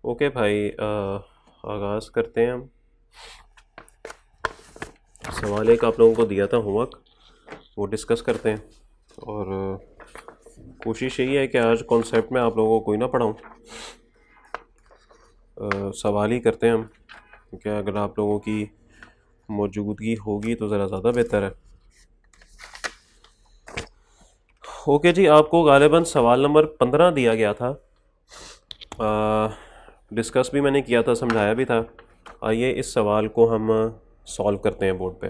Okay भाई, आगाज़ करते हैं हम। सवाल एक आप लोगों को दिया था होमवर्क, वो डिस्कस करते हैं। और कोशिश यही है कि आज कॉन्सेप्ट में आप लोगों को कोई ना पढ़ाऊँ, सवाल ही करते हैं हम, क्योंकि अगर आप लोगों की मौजूदगी होगी तो ज़रा ज़्यादा बेहतर है। ओके जी, आपको गालिबन सवाल नंबर 15 दिया गया था। डिस्कस भी मैंने किया था, समझाया भी था। आइए इस सवाल को हम सॉल्व करते हैं बोर्ड पे।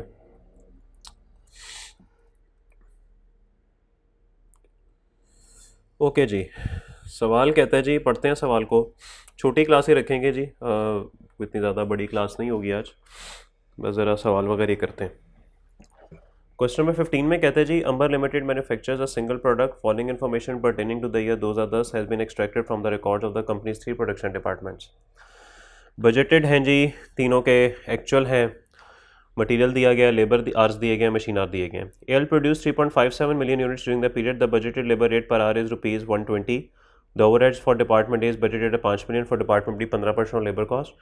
ओके जी, सवाल कहता है जी, पढ़ते हैं सवाल को। छोटी क्लास ही रखेंगे जी, इतनी ज़्यादा बड़ी क्लास नहीं होगी आज, बस ज़रा सवाल वगैरह ही करते हैं। क्वेश्चन नंबर 15 में कहते हैं जी, Amber Limited manufactures a single product, following information pertaining to the year 2010 has been extracted from the records of the company's 3 production departments. Budgeted हैं जी, तीनों के एक्चुअल हैं। मटेरियल दिया गया, लेबर आर्स दिए गए, मशीन आर दिए गए। L produce 3.57 million units during the period. The budgeted labour rate per hour is ₹120। The overheads for department A is budgeted at 5 million, for department B 15% labour cost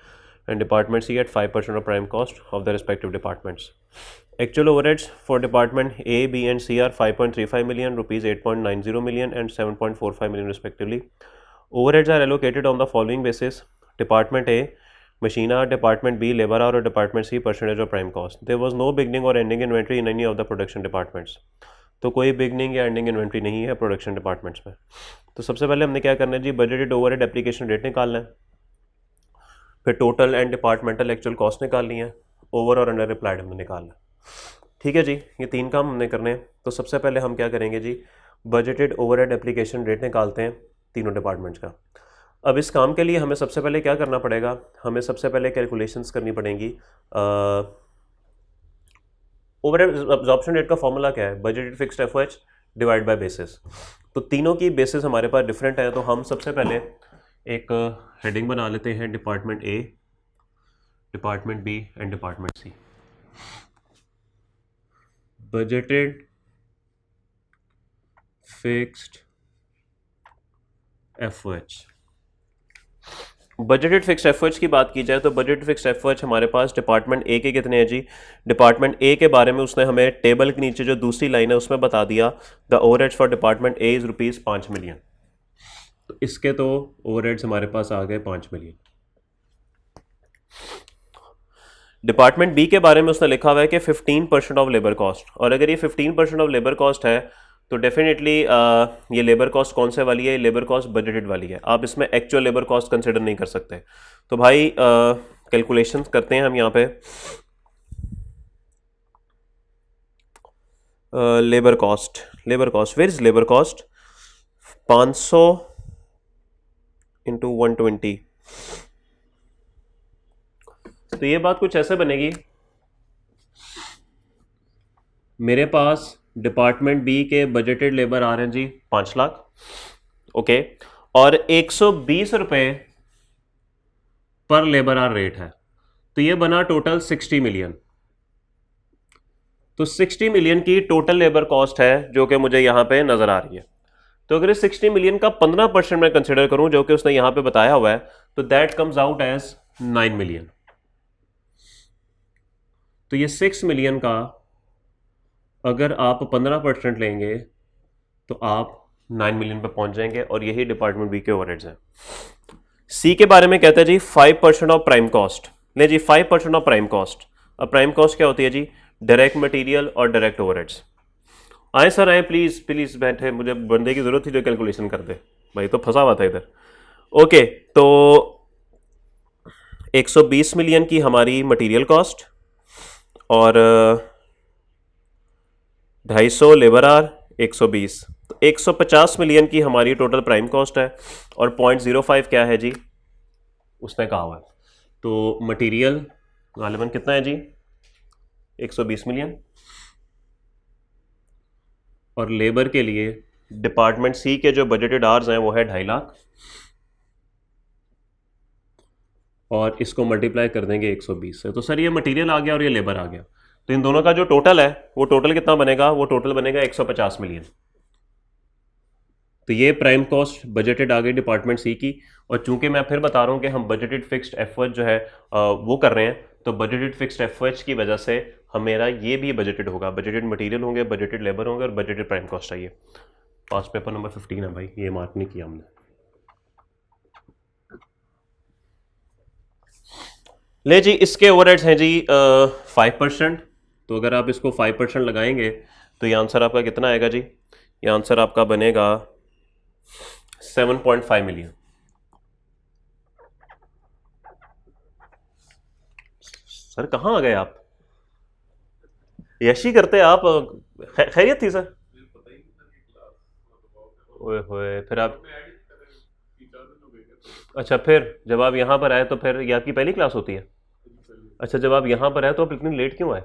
and department C at 5% of prime cost of the respective departments. Actual overheads for department A, B and C are 5.35 million, rupees 8.90 million and 7.45 million respectively. Overheads are allocated on the following basis: Department A, machine hour; Department B, labor hour; or Department C, percentage of prime cost. There was no beginning or ending inventory in any of the production departments. तो कोई beginning या ending inventory नहीं है production departments में। तो सबसे पहले हमने क्या करना है जी, बजटेड ओवरहेड एप्लीकेशन रेट निकालना है, फिर total and departmental actual cost निकालनी है, ओवर और अंडर रिप्लाइड हमने निकालना है। ठीक है जी, ये 3 काम हमने करने हैं। तो सबसे पहले हम क्या करेंगे जी, बजटेड ओवरहेड एप्लीकेशन रेट निकालते हैं तीनों डिपार्टमेंट्स का। अब इस काम के लिए हमें सबसे पहले क्या करना पड़ेगा, हमें सबसे पहले कैलकुलेशंस करनी पड़ेंगी। ओवरहेड एब्जॉर्प्शन रेट का फॉर्मूला क्या है, budgeted fixed FOH divide by basis. तो तीनों की बेसिस हमारे पास डिफरेंट है, तो हम सबसे पहले एक हेडिंग बना लेते हैं, department A, department B and department C. Budgeted fixed FOH. Budgeted fixed FOH की बात की जाए तो बजटेड फिक्स्ड एफओएच हमारे पास डिपार्टमेंट ए के कितने हैं जी। डिपार्टमेंट ए के बारे में उसने हमें टेबल के नीचे जो दूसरी लाइन है उसमें बता दिया, the overheads for department A is ₹5 million. तो इसके तो ओवरहेड्स हमारे पास आ गए 5 मिलियन। डिपार्टमेंट बी के बारे में उसने लिखा हुआ है कि 15% ऑफ लेबर कॉस्ट, और अगर ये 15% ऑफ लेबर कॉस्ट है तो डेफिनेटली ये लेबर कॉस्ट कौन से वाली है, लेबर कॉस्ट बजटेड वाली है। आप इसमें एक्चुअल लेबर कॉस्ट कंसिडर नहीं कर सकते। तो भाई कैलकुलेशन करते हैं हम यहाँ पे। Labour cost, where is labour cost, 500 into 120। तो ये बात कुछ ऐसे बनेगी, मेरे पास डिपार्टमेंट बी के बजटेड लेबर आ रहे हैं जी 5 लाख, ओके, और 120 रुपए पर लेबर आर रेट है, तो ये बना टोटल 60 मिलियन। तो 60 मिलियन की टोटल लेबर कॉस्ट है जो कि मुझे यहां पे नजर आ रही है। तो अगर इस 60 मिलियन का 15% मैं कंसिडर करूं जो कि उसने यहां पे बताया हुआ है, तो that comes out as 9 million. तो ये 6 मिलियन का अगर आप 15% लेंगे तो आप 9 मिलियन पे पहुंच जाएंगे, और यही डिपार्टमेंट बी के ओवरहेड्स हैं। सी के बारे में कहता है जी 5% ऑफ प्राइम कॉस्ट। ले जी 5% ऑफ प्राइम कॉस्ट। अब प्राइम कॉस्ट क्या होती है जी, डायरेक्ट मटेरियल और डायरेक्ट ओवरहेड्स। आए सर आए, प्लीज प्लीज बैठे, मुझे बंदे की जरूरत थी जो कैलकुलेशन कर दे, भाई तो फंसा हुआ था इधर। ओके, तो 120 मिलियन की हमारी मटेरियल कॉस्ट और 250 लेबर आर 120, तो 150 मिलियन की हमारी टोटल प्राइम कॉस्ट है, और 0.05 क्या है जी, उसने कहा हुआ है। तो मटेरियल गालिबन कितना है जी, 120 मिलियन, और लेबर के लिए डिपार्टमेंट सी के जो बजटेड आवर्स हैं वो है 2.5 लाख, और इसको मल्टीप्लाई कर देंगे 120 से। तो सर ये मटेरियल आ गया और ये लेबर आ गया, तो इन दोनों का जो टोटल है वो टोटल कितना बनेगा, वो टोटल बनेगा 150 मिलियन। तो ये प्राइम कॉस्ट बजटेड आ गई डिपार्टमेंट सी की। और चूंकि मैं फिर बता रहा हूँ कि हम बजटेड फिक्स्ड एफओएच जो है वो कर रहे हैं, तो बजटेड फिक्स्ड एफओएच की वजह से हमेरा ये भी बजटेड होगा, बजटेड मटेरियल होंगे, बजटेड लेबर होंगे और बजटेड प्राइम कॉस्ट चाहिए। पास पेपर नंबर 15 है भाई, ये मार्क नहीं किया हमने। ले जी, इसके ओवरहेड्स हैं जी 5%। तो अगर आप इसको 5% लगाएंगे तो ये आंसर आपका कितना आएगा जी, ये आंसर आपका बनेगा 7.5 मिलियन। सर कहाँ आ गए आप, यशी करते आप, खैरियत थी सर? ओए होए, फिर आप, अच्छा फिर जब आप यहाँ पर आए तो फिर ये आपकी पहली क्लास होती है? अच्छा, जब आप यहाँ पर आए तो आप इतनी लेट क्यों आए?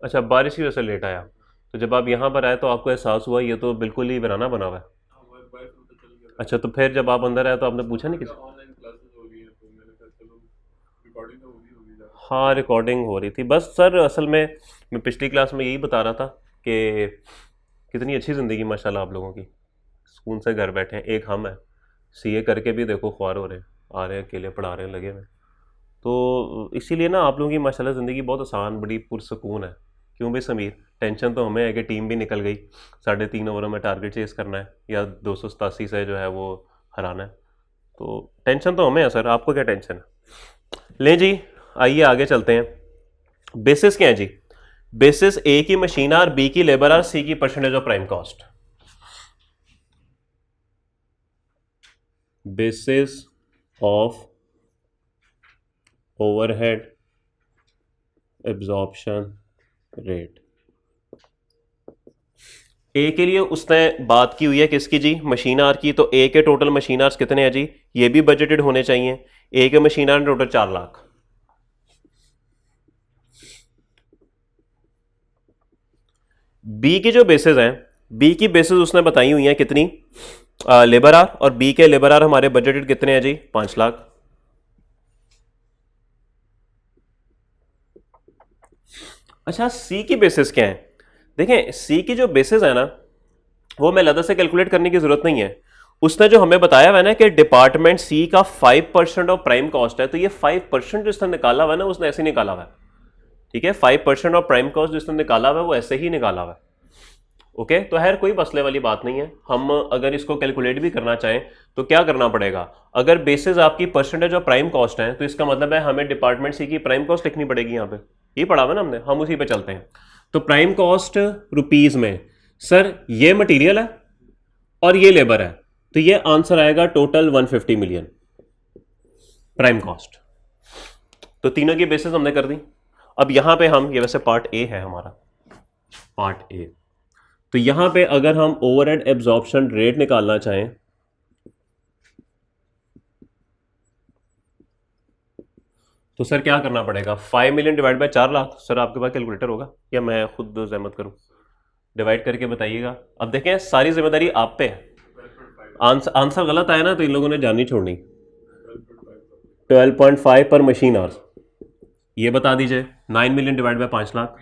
अच्छा, बारिश की वजह से लेट आया। तो जब आप यहाँ पर आए तो आपको एहसास हुआ ये तो बिल्कुल ही बनाना बना हुआ है। अच्छा, तो फिर जब आप अंदर आए तो आपने पूछा नहीं किसी? हाँ, रिकॉर्डिंग हो रही थी बस सर। असल में मैं पिछली क्लास में यही बता रहा था कि कितनी अच्छी ज़िंदगी माशाल्लाह आप लोगों की, सुकून से घर बैठे हैं। एक हम है सीए करके भी देखो ख्वार हो रहे हैं, आ रहे हैं अकेले पढ़ा रहे हैं लगे हुए। तो इसीलिए ना आप लोगों की माशाल्लाह ज़िंदगी बहुत आसान, बड़ी पुरसकून है। क्यों भाई समीर, टेंशन तो हमें है कि टीम भी निकल गई, 3.5 ओवरों में टारगेट चेस करना है या 287 से जो है वो हराना है। तो टेंशन तो हमें है सर, आपको क्या टेंशन है? लें जी, आइए आगे चलते हैं। बेसिस क्या है जी? बेसिस ए की मशीन आर, बी की लेबर आर, सी की percentage of prime cost. Basis of overhead absorption rate. A के लिए उसने बात की हुई है किसकी जी, मशीन आर की। तो ए के टोटल मशीन आर्स कितने हैं जी, ये भी बजटेड होने चाहिए। ए के machine hours total 4 lakh. B की जो बेसिस हैं, बी की बेसिस उसने बताई हुई हैं कितनी, लेबर आर, और बी के लेबर आर हमारे बजटेड कितने हैं जी, 5 लाख। अच्छा, सी की बेसिस क्या है? देखें, सी की जो बेसिस है ना, वो मैं अलग से कैलकुलेट करने की जरूरत नहीं है। उसने जो हमें बताया हुआ है ना कि डिपार्टमेंट सी का 5% ऑफ प्राइम कॉस्ट है, तो ये 5% जो इसने निकाला हुआ है ना, उसने ऐसे ही निकाला हुआ है। ठीक है, 5% ऑफ प्राइम कॉस्ट जो इसने निकाला हुआ है वो ऐसे ही निकाला हुआ है। ओके, तो खैर कोई मसले वाली बात नहीं है। हम अगर इसको कैलकुलेट भी करना चाहें तो क्या करना पड़ेगा, अगर बेसिस आपकी परसेंटेज ऑफ प्राइम कॉस्ट है तो इसका मतलब है हमें डिपार्टमेंट सी की प्राइम कॉस्ट लिखनी पड़ेगी। यहाँ पे ये पढ़ा हुआ ना हमने, हम उसी पे चलते हैं। तो प्राइम कॉस्ट रुपीज में, सर ये मटीरियल है और ये लेबर है, तो ये आंसर आएगा टोटल 150 मिलियन प्राइम कॉस्ट। तो तीनों की बेसिस हमने कर दी। अब यहां पे हम, ये वैसे पार्ट ए है हमारा, पार्ट ए, तो यहां पे अगर हम ओवरहेड एब्जॉर्प्शन रेट निकालना चाहें तो सर क्या करना पड़ेगा, 5 million divide by 4 lakh. Sir आपके पास कैलकुलेटर होगा या मैं खुद जहमत करूं? डिवाइड करके बताइएगा। अब देखें, सारी जिम्मेदारी आप पे है। आंसर गलत आया ना तो इन लोगों ने जानी छोड़नी। 12.5 पर मशीन आवर्स, ये बता दीजिए। 9 million divide by 5 lakh,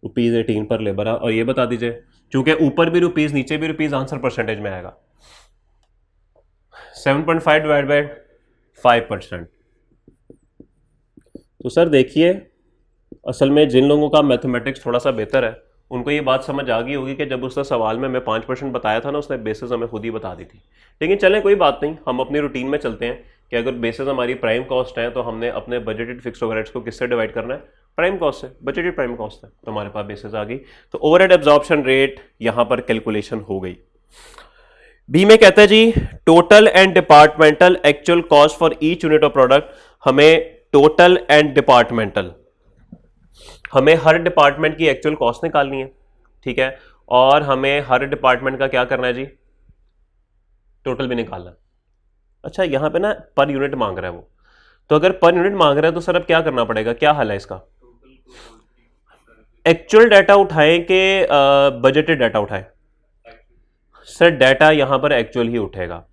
rupees 18 पर लेबर। और ये बता दीजिए, चूंकि ऊपर भी रुपीज नीचे भी रुपीज, आंसर परसेंटेज में आएगा। 7.5 डिवाइड बाय 5%। तो सर देखिए, असल में जिन लोगों का मैथमेटिक्स थोड़ा सा बेहतर है उनको ये बात समझ आ गई होगी कि जब उसने सवाल में मैं 5% बताया था ना, उसने बेसिस हमें खुद ही बता दी थी। लेकिन चलें कोई बात नहीं, हम अपनी रूटीन में चलते हैं कि अगर बेसिस हमारी प्राइम कॉस्ट है तो हमने अपने बजटेड फिक्स ओवरहेड्स को किससे डिवाइड करना है, प्राइम कॉस्ट से। बजटेड प्राइम कॉस्ट है तो हमारे पास बेसिस आ गई। तो ओवरहेड एब्जॉर्प्शन रेट यहां पर कैलकुलेशन हो गई। बी में कहता है जी, total and departmental actual cost for each unit of product. हमें टोटल एंड डिपार्टमेंटल, हमें हर डिपार्टमेंट की एक्चुअल कॉस्ट निकालनी है। ठीक है, और हमें हर डिपार्टमेंट का क्या करना है जी, टोटल भी निकालना है। अच्छा, यहां पे ना पर यूनिट मांग रहा है वो, तो अगर पर यूनिट मांग रहा है तो सर अब क्या करना पड़ेगा, क्या हल है इसका? एक्चुअल डाटा उठाएं कि बजटेड डाटा उठाएं? सर डाटा यहां पर एक्चुअल ही उठेगा।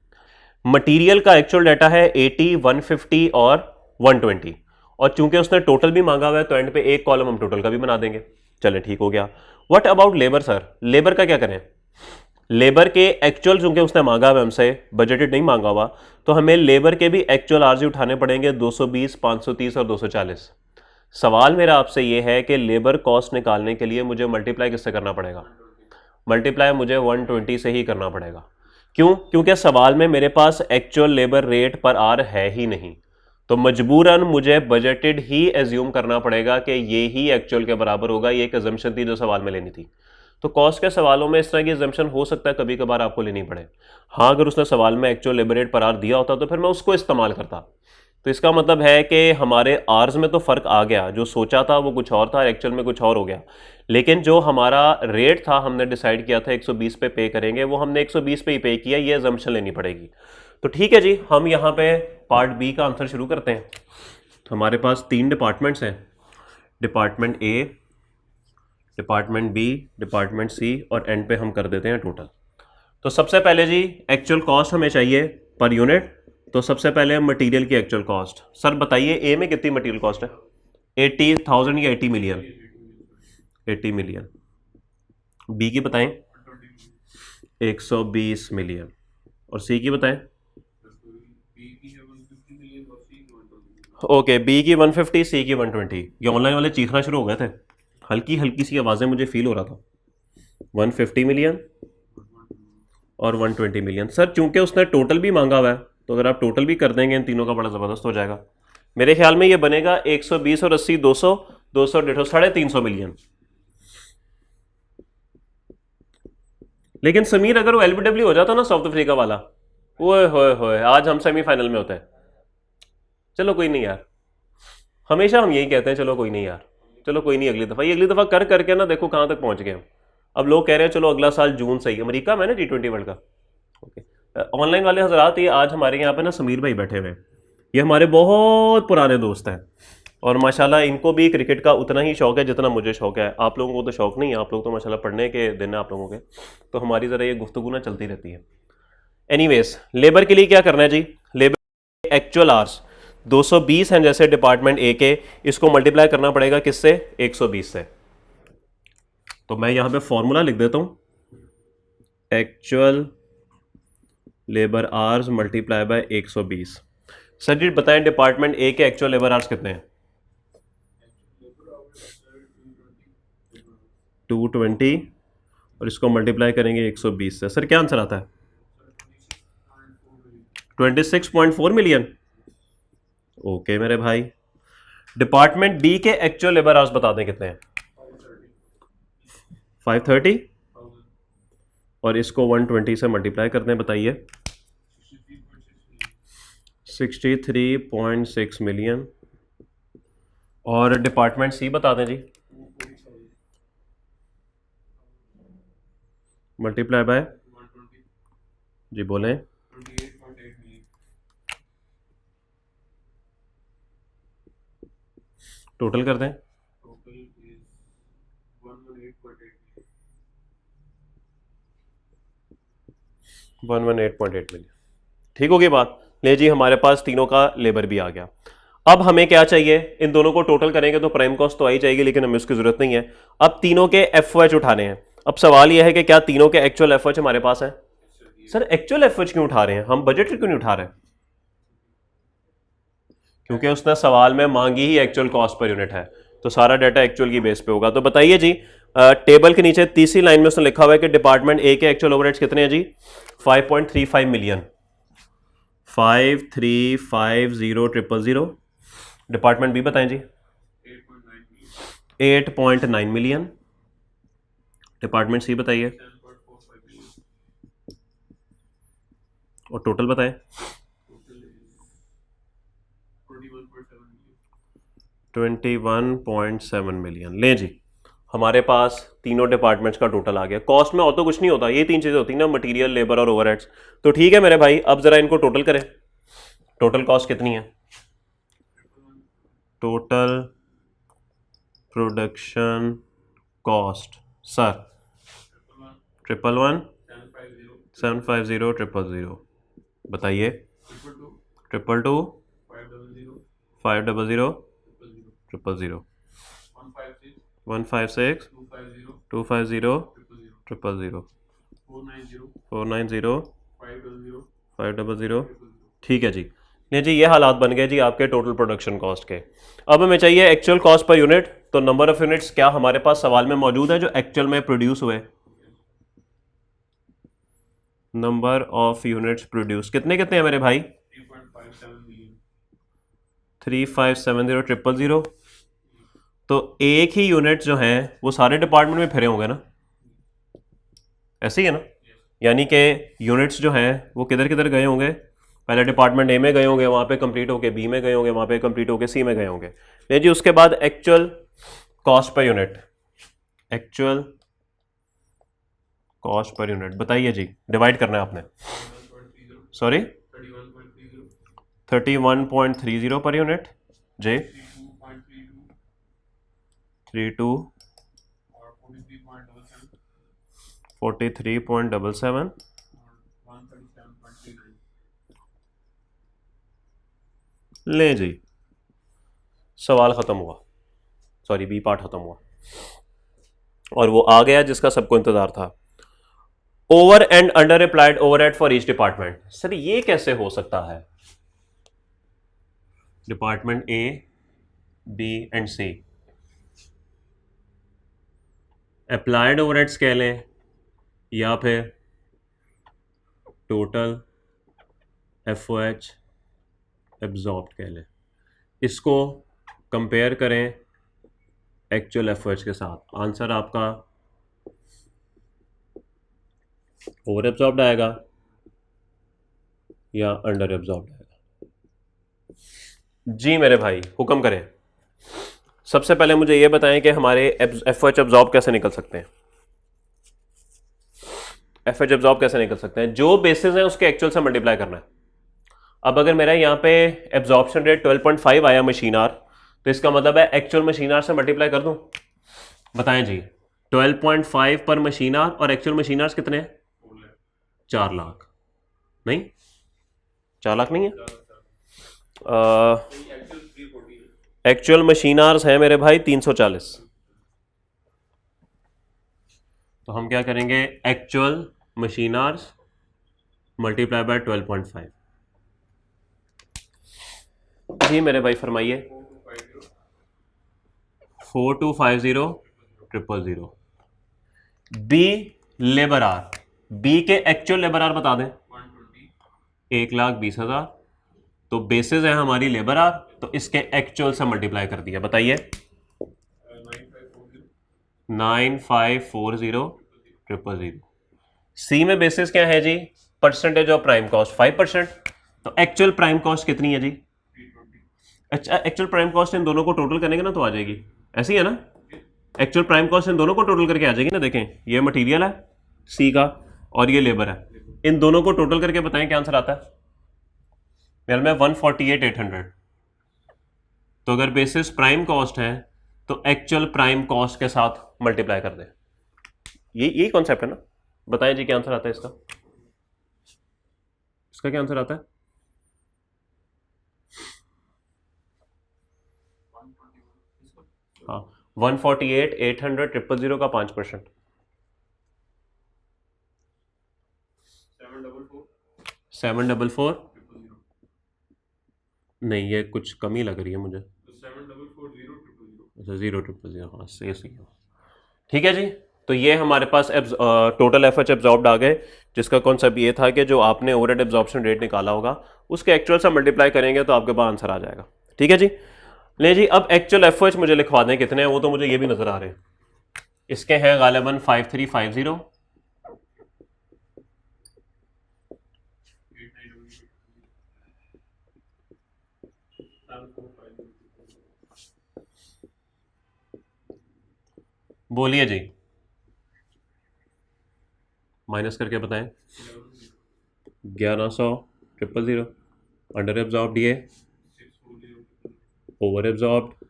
मटेरियल का एक्चुअल डाटा है 80, 150 और 120, और चूंकि उसने टोटल भी मांगा हुआ है तो एंड पे एक कॉलम हम टोटल का भी बना देंगे। चलें ठीक हो गया। What about labour sir, labour का क्या करें? लेबर के एक्चुअल चूंकि उसने मांगा हुआ हमसे, बजटेड नहीं मांगा हुआ, तो हमें लेबर के भी एक्चुअल आर्ज उठाने पड़ेंगे 220, 530 और 240। सवाल मेरा आपसे ये है कि लेबर कॉस्ट निकालने के लिए मुझे मल्टीप्लाई किससे करना पड़ेगा? मल्टीप्लाई मुझे 120 से ही करना पड़ेगा। क्यों? क्योंकि सवाल में मेरे पास एक्चुअल लेबर रेट पर आर है ही नहीं, तो मजबूरन मुझे बजटेड ही एज्यूम करना पड़ेगा कि ये ही एक्चुअल के बराबर होगा। ये एक एजम्पशन थी जो सवाल में लेनी थी। तो कॉस्ट के सवालों में इस तरह की एजम्पशन हो सकता है कभी कभार आपको लेनी पड़े। हाँ, अगर उसने सवाल में एक्चुअल लेबर रेट पर आर दिया होता तो फिर मैं उसको इस्तेमाल करता। तो इसका मतलब है कि हमारे आर्स में तो फ़र्क आ गया, जो सोचा था वो कुछ और था, एक्चुअल में कुछ और हो गया। लेकिन जो हमारा रेट था, हमने डिसाइड किया था 120 पे पे करेंगे, वो हमने 120 पे ही पे किया। ये अजम्पशन लेनी पड़ेगी। तो ठीक है जी, हम यहाँ पे पार्ट बी का आंसर शुरू करते हैं। तो हमारे पास 3 डिपार्टमेंट्स हैं, department A, department B, department सी, और एंड पे हम कर देते हैं टोटल। तो सबसे पहले जी एक्चुअल कॉस्ट हमें चाहिए पर यूनिट। तो सबसे पहले मटेरियल की एक्चुअल कॉस्ट। सर बताइए ए में कितनी मटेरियल कॉस्ट है? 80,000 या 80 मिलियन? 80 मिलियन। बी की बताएं? 120 मिलियन। और सी की बताएं? ओके, बी की 150, सी की 120। ये ऑनलाइन वाले चीखना शुरू हो गए थे, हल्की हल्की सी आवाज़ें मुझे फील हो रहा था। 150 मिलियन और 120 मिलियन। सर चूंकि उसने टोटल भी मांगा हुआ है, तो अगर आप टोटल भी कर देंगे इन तीनों का बड़ा ज़बरदस्त हो जाएगा। मेरे ख्याल में ये बनेगा 120 और 80, 200, 200, 150, 350 मिलियन। लेकिन समीर अगर वो एलबीडब्ल्यू हो जाता ना साउथ अफ्रीका वाला, ओए होए होए, आज हम सेमीफाइनल में होते हैं। चलो कोई नहीं यार, हमेशा हम यही कहते हैं चलो कोई नहीं यार, चलो कोई नहीं, अगली दफ़ा, ये अगली दफ़ा कर करके ना देखो कहाँ तक पहुँच गए हम। अब लोग कह रहे हैं चलो अगला साल जून से ही अमेरिका में ना T20 वर्ल्ड का। ओके, ऑनलाइन वाले हजरात, ये आज हमारे यहाँ पे ना समीर भाई बैठे हुए हैं, ये हमारे बहुत पुराने दोस्त हैं, और माशाल्लाह इनको भी क्रिकेट का उतना ही शौक है जितना मुझे शौक है। आप लोगों को तो शौक नहीं है, आप लोग तो माशाल्लाह पढ़ने के दिन है आप लोगों के, तो हमारी ज़रा ये गुफ्तगू ना चलती रहती है। एनीवेज, लेबर के लिए क्या करना है जी? लेबर एक्चुअल आवर्स 220 हैं जैसे डिपार्टमेंट ए के, इसको मल्टीप्लाई करना पड़ेगा किससे? 120 से। तो मैं यहां पे फॉर्मूला लिख देता हूं, actual labour hours multiply by 120। Sir जी बताएं डिपार्टमेंट ए के एक्चुअल लेबर आवर्स कितने हैं? 220, और इसको मल्टीप्लाई करेंगे 120 से। सर क्या आंसर आता है? 26.4 मिलियन। ओके मेरे भाई। डिपार्टमेंट डी के एक्चुअल लेबर आवर्स बता दें कितने हैं? 530, और इसको 120 से मल्टीप्लाई करते हैं, बताइए। 63.6 मिलियन। और डिपार्टमेंट सी बता दें जी, मल्टीप्लाई बाय, जी बोलें। टोटल कर दें। 118.8 मिलियन। ठीक होगी बात? ले जी, हमारे पास तीनों का लेबर भी आ गया। अब हमें क्या चाहिए? इन दोनों को टोटल करेंगे तो प्राइम कॉस्ट तो आ ही जाएगी, लेकिन हमें उसकी जरूरत नहीं है। अब तीनों के एफओएच उठाने हैं। अब सवाल यह है कि क्या तीनों के एक्चुअल एफओएच हमारे पास है? सर एक्चुअल एफओएच क्यों उठा रहे हैं हम, बजट क्यों नहीं उठा रहे? क्योंकि उसने सवाल में मांगी ही एक्चुअल कॉस्ट पर यूनिट है, तो सारा डाटा एक्चुअल की बेस पे होगा। तो बताइए जी, टेबल के नीचे तीसरी लाइन में उसने लिखा हुआ है कि डिपार्टमेंट ए के एक्चुअल ओवरहेड्स कितने हैं जी? 5.35 मिलियन। 5350000। डिपार्टमेंट बी बताएं जी? 8.9 मिलियन। डिपार्टमेंट सी बताइए, और टोटल बताएं। 21.7 मिलियन। लें जी, हमारे पास तीनों डिपार्टमेंट्स का टोटल आ गया। कॉस्ट में और तो कुछ नहीं होता, ये तीन चीजें होती हैं ना, मटेरियल, लेबर और ओवरहेड्स। तो ठीक है मेरे भाई, अब जरा इनको टोटल करें। टोटल कॉस्ट कितनी है? Total production cost sir 111, 750, 000। बताइए। 222 500 000 156 250 000 490 500। ठीक है जी। नहीं जी, ये हालात बन गए जी आपके टोटल प्रोडक्शन कॉस्ट के। अब हमें चाहिए एक्चुअल कॉस्ट पर यूनिट। तो नंबर ऑफ यूनिट्स क्या हमारे पास सवाल में मौजूद है जो एक्चुअल में प्रोड्यूस हुए? नंबर ऑफ यूनिट्स प्रोड्यूस कितने कितने हैं मेरे भाई? 3570000। तो एक ही यूनिट जो है वो सारे डिपार्टमेंट में फिरे होंगे ना, ऐसे ही है ना? यानी कि यूनिट्स जो हैं वो किधर किधर गए होंगे? पहले डिपार्टमेंट ए में गए होंगे, वहाँ पे कंप्लीट होके बी में गए होंगे, वहाँ पे कंप्लीट होके सी में गए होंगे। नहीं जी, उसके बाद actual cost per unit, actual cost per unit बताइए जी, डिवाइड करना है आपने। सॉरी 31.30 पर यूनिट जी। 32 43.77 ले जी, सवाल ख़त्म हुआ, सॉरी बी पार्ट ख़त्म हुआ और वो आ गया जिसका सबको इंतज़ार था। Over and under applied overhead for each department. Sir ये कैसे हो सकता है? Department A B and C applied overheads कह लें या फिर टोटल एफओएच एब्जॉर्ब्ड कह लें। इसको कंपेयर करें एक्चुअल एफओएच के साथ, आंसर आपका ओवर एब्जॉर्ब्ड आएगा या अंडर एब्जॉर्ब्ड आएगा? जी मेरे भाई हुक्म करें। सबसे पहले मुझे ये बताएं कि हमारे एफओएच एब्जॉर्ब कैसे निकल सकते हैं? एफओएच एब्जॉर्ब कैसे निकल सकते हैं? जो बेसिस है उसके एक्चुअल से मल्टीप्लाई करना है। अब अगर मेरा यहाँ पे एब्जॉर्प्शन रेट 12.5 आया मशीन आर, तो इसका मतलब है एक्चुअल मशीन आर से मल्टीप्लाई कर दूं। बताएं जी, 12.5 पर मशीन आर और एक्चुअल मशीन आर्स कितने हैं? 4 लाख। नहीं 4 लाख नहीं है, एक्चुअल मशीन आर्स हैं मेरे भाई 340। तो हम क्या करेंगे, actual machine hours multiply by 12.5। जी मेरे भाई फरमाइए। 4250,000। बी लेबर आर, बी के एक्चुअल लेबर आर बता दें। 1,20,000। तो बेसिस है हमारी लेबर आर, तो इसके एक्चुअल से मल्टीप्लाई कर दिया। बताइए 9540,000। सी में बेसिस क्या है जी? Percentage of prime cost 5%। तो एक्चुअल प्राइम कॉस्ट कितनी है जी? अच्छा, एक्चुअल प्राइम कॉस्ट इन दोनों को टोटल करेंगे ना तो आ जाएगी, ऐसी है ना? एक्चुअल प्राइम कॉस्ट इन दोनों को टोटल करके आ जाएगी ना। देखें ये मटेरियल है सी का और ये लेबर है, इन दोनों को टोटल करके बताएं क्या आंसर आता है? मेरे में 148,800। तो अगर बेसिस प्राइम कॉस्ट है तो एक्चुअल प्राइम कॉस्ट के साथ मल्टीप्लाई कर दें। यही कॉन्सेप्ट है ना? बताएं जी क्या आंसर आता है इसका? इसका क्या आंसर आता है? हाँ 148,800 000 का 5%। 744 नहीं, ये कुछ कमी लग रही है मुझे। 0,000 हाँ सही है। ठीक है जी, तो ये हमारे पास टोटल एफएच एब्जॉर्ब्ड आ गए, जिसका कॉन्सेप्ट ये था कि जो आपने ओवरहेड एब्जॉर्प्शन रेट निकाला होगा उसके एक्चुअल से मल्टीप्लाई करेंगे तो आपके पास आंसर आ जाएगा। ठीक है जी। ले जी, अब एक्चुअल एफएच मुझे लिखवा दें कितने हैं, वो तो मुझे ये भी नजर आ रहे हैं। इसके हैं गालिबन 5350। बोलिए जी, माइनस करके बताएं। 1100,000 अंडर एब्जॉर्ब्ड, ये ओवर एब्जॉर्ब्ड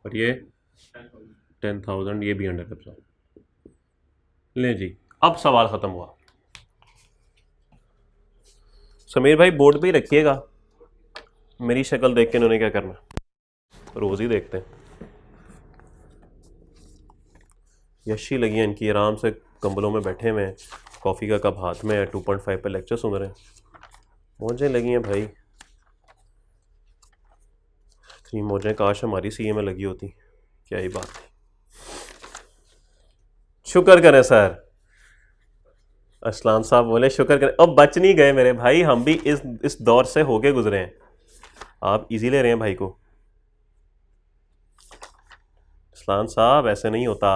और ये 10,000 ये भी अंडर एब्जॉर्ब्ड। ले जी, अब सवाल खत्म हुआ। समीर भाई बोर्ड पे ही रखिएगा, मेरी शक्ल देख के इन्होंने क्या करना, रोज ही देखते हैं। यशी लगी है इनकी, आराम से कंबलों में बैठे हुए हैं, कॉफ़ी का कप हाथ में है, 2.5 पे लेक्चर सुन रहे हैं। मौजें लगी हैं भाई, इतनी मौजें काश हमारी सीए में लगी होती, क्या ही बात थी। शुक्र करें सर, असलान साहब बोले शुक्र करें। अब बच नहीं गए मेरे भाई, हम भी इस दौर से होके गुजरे हैं। आप इजी ले रहे हैं भाई को। असलान साहब ऐसे नहीं होता।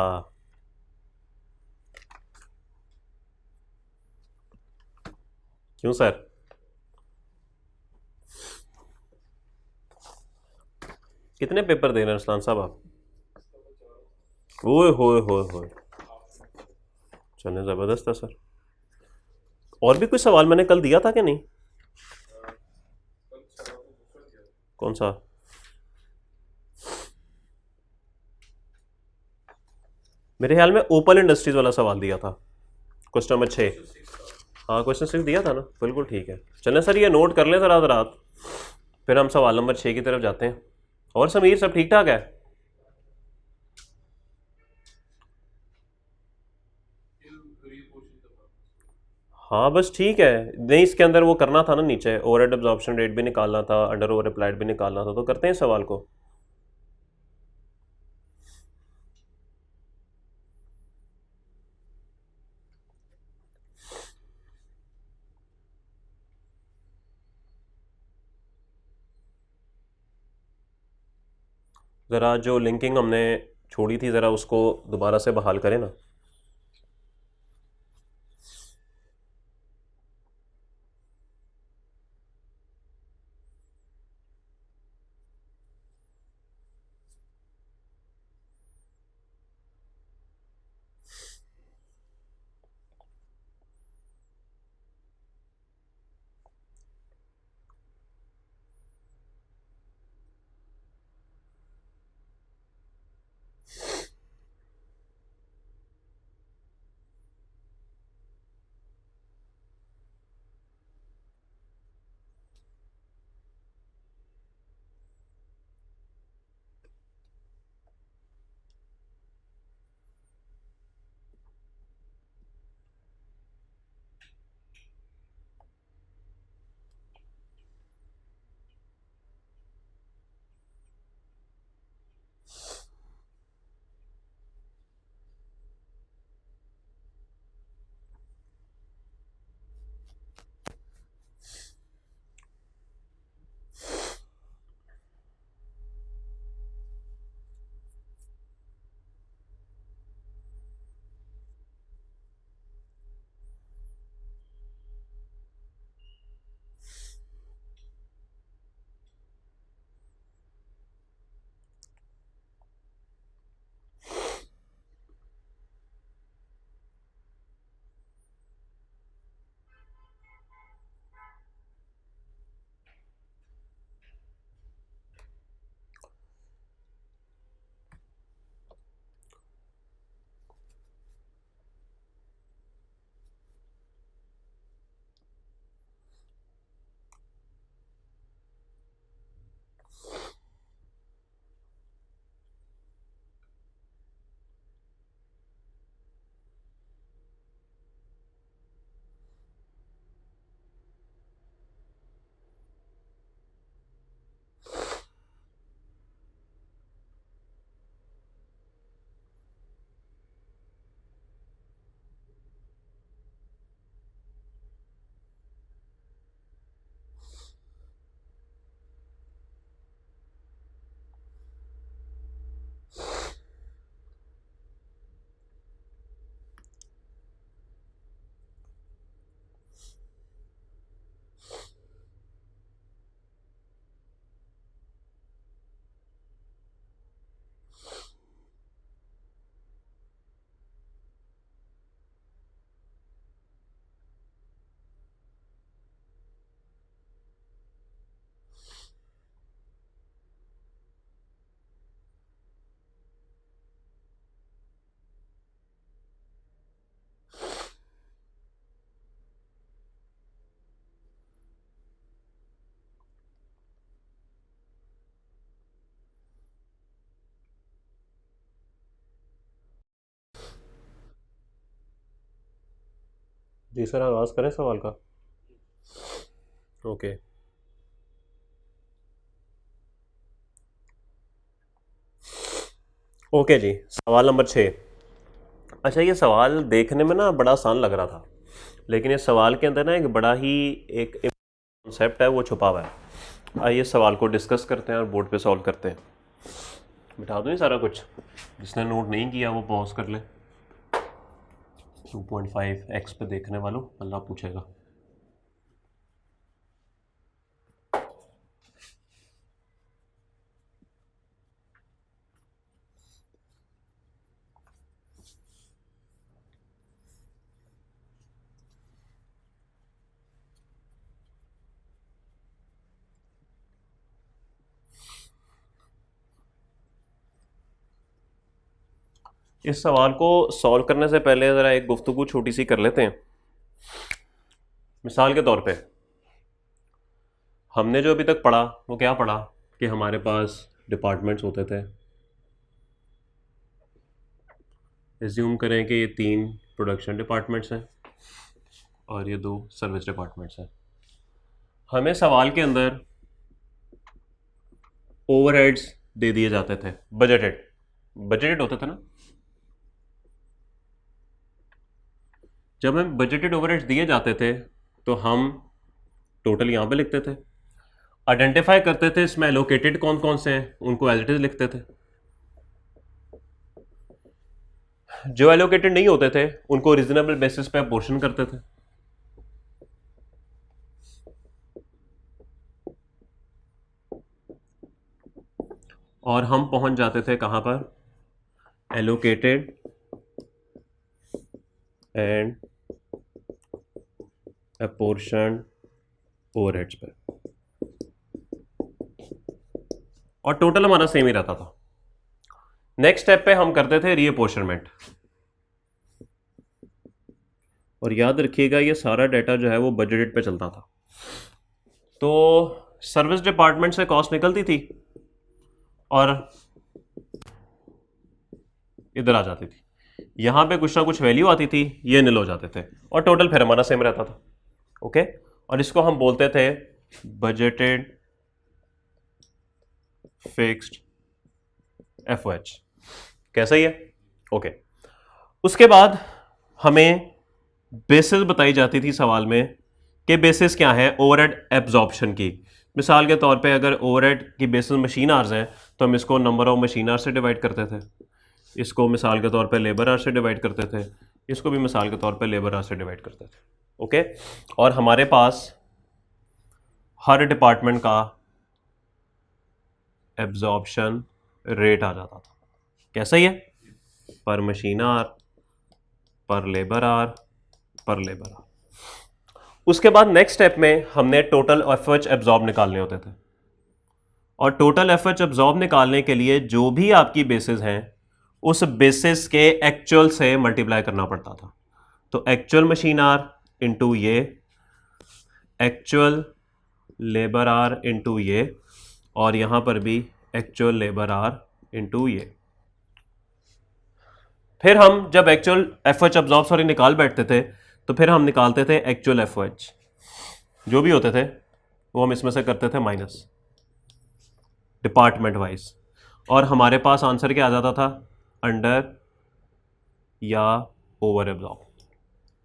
क्यों सर? कितने पेपर दे रहे हैं असलान साहब आप? ओए होए होए होए, चलने ज़बरदस्त है सर। और भी कुछ सवाल मैंने कल दिया था कि नहीं? कौन सा? मेरे ख्याल में ओपल इंडस्ट्रीज वाला सवाल दिया था, क्वेश्चन नंबर 6। हाँ क्वेश्चन 6 दिया था ना, बिल्कुल ठीक है। चलें सर ये नोट कर लें ज़रा रात, फिर हम सवाल नंबर 6 की तरफ जाते हैं। और समीर सब ठीक ठाक है? हाँ बस ठीक है। नहीं इसके अंदर वो करना था ना, नीचे ओवरहेड एब्जॉर्प्शन रेट भी निकालना था, अंडर ओवर अप्लाइड भी निकालना था, तो करते हैं इस सवाल को। ज़रा जो लिंकिंग हमने छोड़ी थी ज़रा उसको दोबारा से बहाल करें ना। जी सर, आगाज़ करें सवाल का। ओके, ओके जी, सवाल नंबर 6। अच्छा, ये सवाल देखने में ना बड़ा आसान लग रहा था, लेकिन इस सवाल के अंदर ना एक बड़ा ही एक कॉन्सेप्ट है, वो छुपा हुआ है। आइए सवाल को डिस्कस करते हैं और बोर्ड पे सॉल्व करते हैं। बिठा दूँ ये सारा कुछ, जिसने नोट नहीं किया वो पॉज कर ले। 2.5x पे देखने वालों, अल्लाह पूछेगा। इस सवाल को सॉल्व करने से पहले ज़रा एक गुफ्तगू छोटी सी कर लेते हैं। मिसाल के तौर पे हमने जो अभी तक पढ़ा वो क्या पढ़ा कि हमारे पास डिपार्टमेंट्स होते थे। एज्यूम करें कि ये 3 प्रोडक्शन डिपार्टमेंट्स हैं और ये 2 सर्विस डिपार्टमेंट्स हैं। हमें सवाल के अंदर ओवरहेड्स दे दिए जाते थे, बजटेड होते थे ना। जब हमें बजटेड ओवरहेड्स दिए जाते थे तो हम टोटल यहाँ पे लिखते थे, आइडेंटिफाई करते थे इसमें एलोकेटेड कौन कौन से हैं, उनको एज इट इज लिखते थे। जो एलोकेटेड नहीं होते थे उनको रीजनेबल बेसिस पे अपोर्शन करते थे। और हम पहुंच जाते थे कहां पर, एलोकेटेड एंड अपोर्शन ओवरहेड्स पे, और टोटल हमारा सेम ही रहता था। नेक्स्ट स्टेप पे हम करते थे रीअपोर्शनमेंट। और याद रखिएगा ये सारा डाटा जो है वो बजटेड पे चलता था। तो सर्विस डिपार्टमेंट से कॉस्ट निकलती थी और इधर आ जाती थी, यहां पे कुछ ना कुछ वैल्यू आती थी, ये निल हो जाते थे और टोटल फिर हमारा सेम रहता था। ओके, और इसको हम बोलते थे बजटेड फिक्स्ड एफओएच। कैसा ही है? ओके, उसके बाद हमें बेसिस बताई जाती थी सवाल में कि बेसिस क्या है ओवरहेड एब्जॉर्प्शन की। मिसाल के तौर पे अगर ओवरहेड की बेसिस मशीन आवर्स हैं तो हम इसको नंबर ऑफ मशीन आवर्स से डिवाइड करते थे, इसको मिसाल के तौर पे लेबर आवर्स से डिवाइड करते थे, इसको भी मिसाल के तौर पे लेबर आवर्स से डिवाइड करते थे। ओके, और हमारे पास हर डिपार्टमेंट का एब्जॉर्प्शन रेट आ जाता था। कैसा ही है? पर मशीन आवर, पर लेबर आवर, पर लेबर आवर। उसके बाद नेक्स्ट स्टेप में हमने टोटल एफओएच एब्जॉर्ब निकालने होते थे, और टोटल एफओएच एब्जॉर्ब निकालने के लिए जो भी आपकी बेसिस हैं उस बेसिस के एक्चुअल से मल्टीप्लाई करना पड़ता था। तो एक्चुअल मशीन आवर इंटू ये, एक्चुअल लेबर आवर इंटू ये, और यहां पर भी एक्चुअल लेबर आवर इंटू ये। फिर हम जब एक्चुअल एफओएच एब्जॉर्ब निकाल बैठते थे तो फिर हम निकालते थे एक्चुअल एफओएच, जो भी होते थे वो हम इसमें से करते थे माइनस डिपार्टमेंट वाइज, और हमारे पास आंसर क्या आ जाता था, अंडर या ओवर एब्जॉर्ब।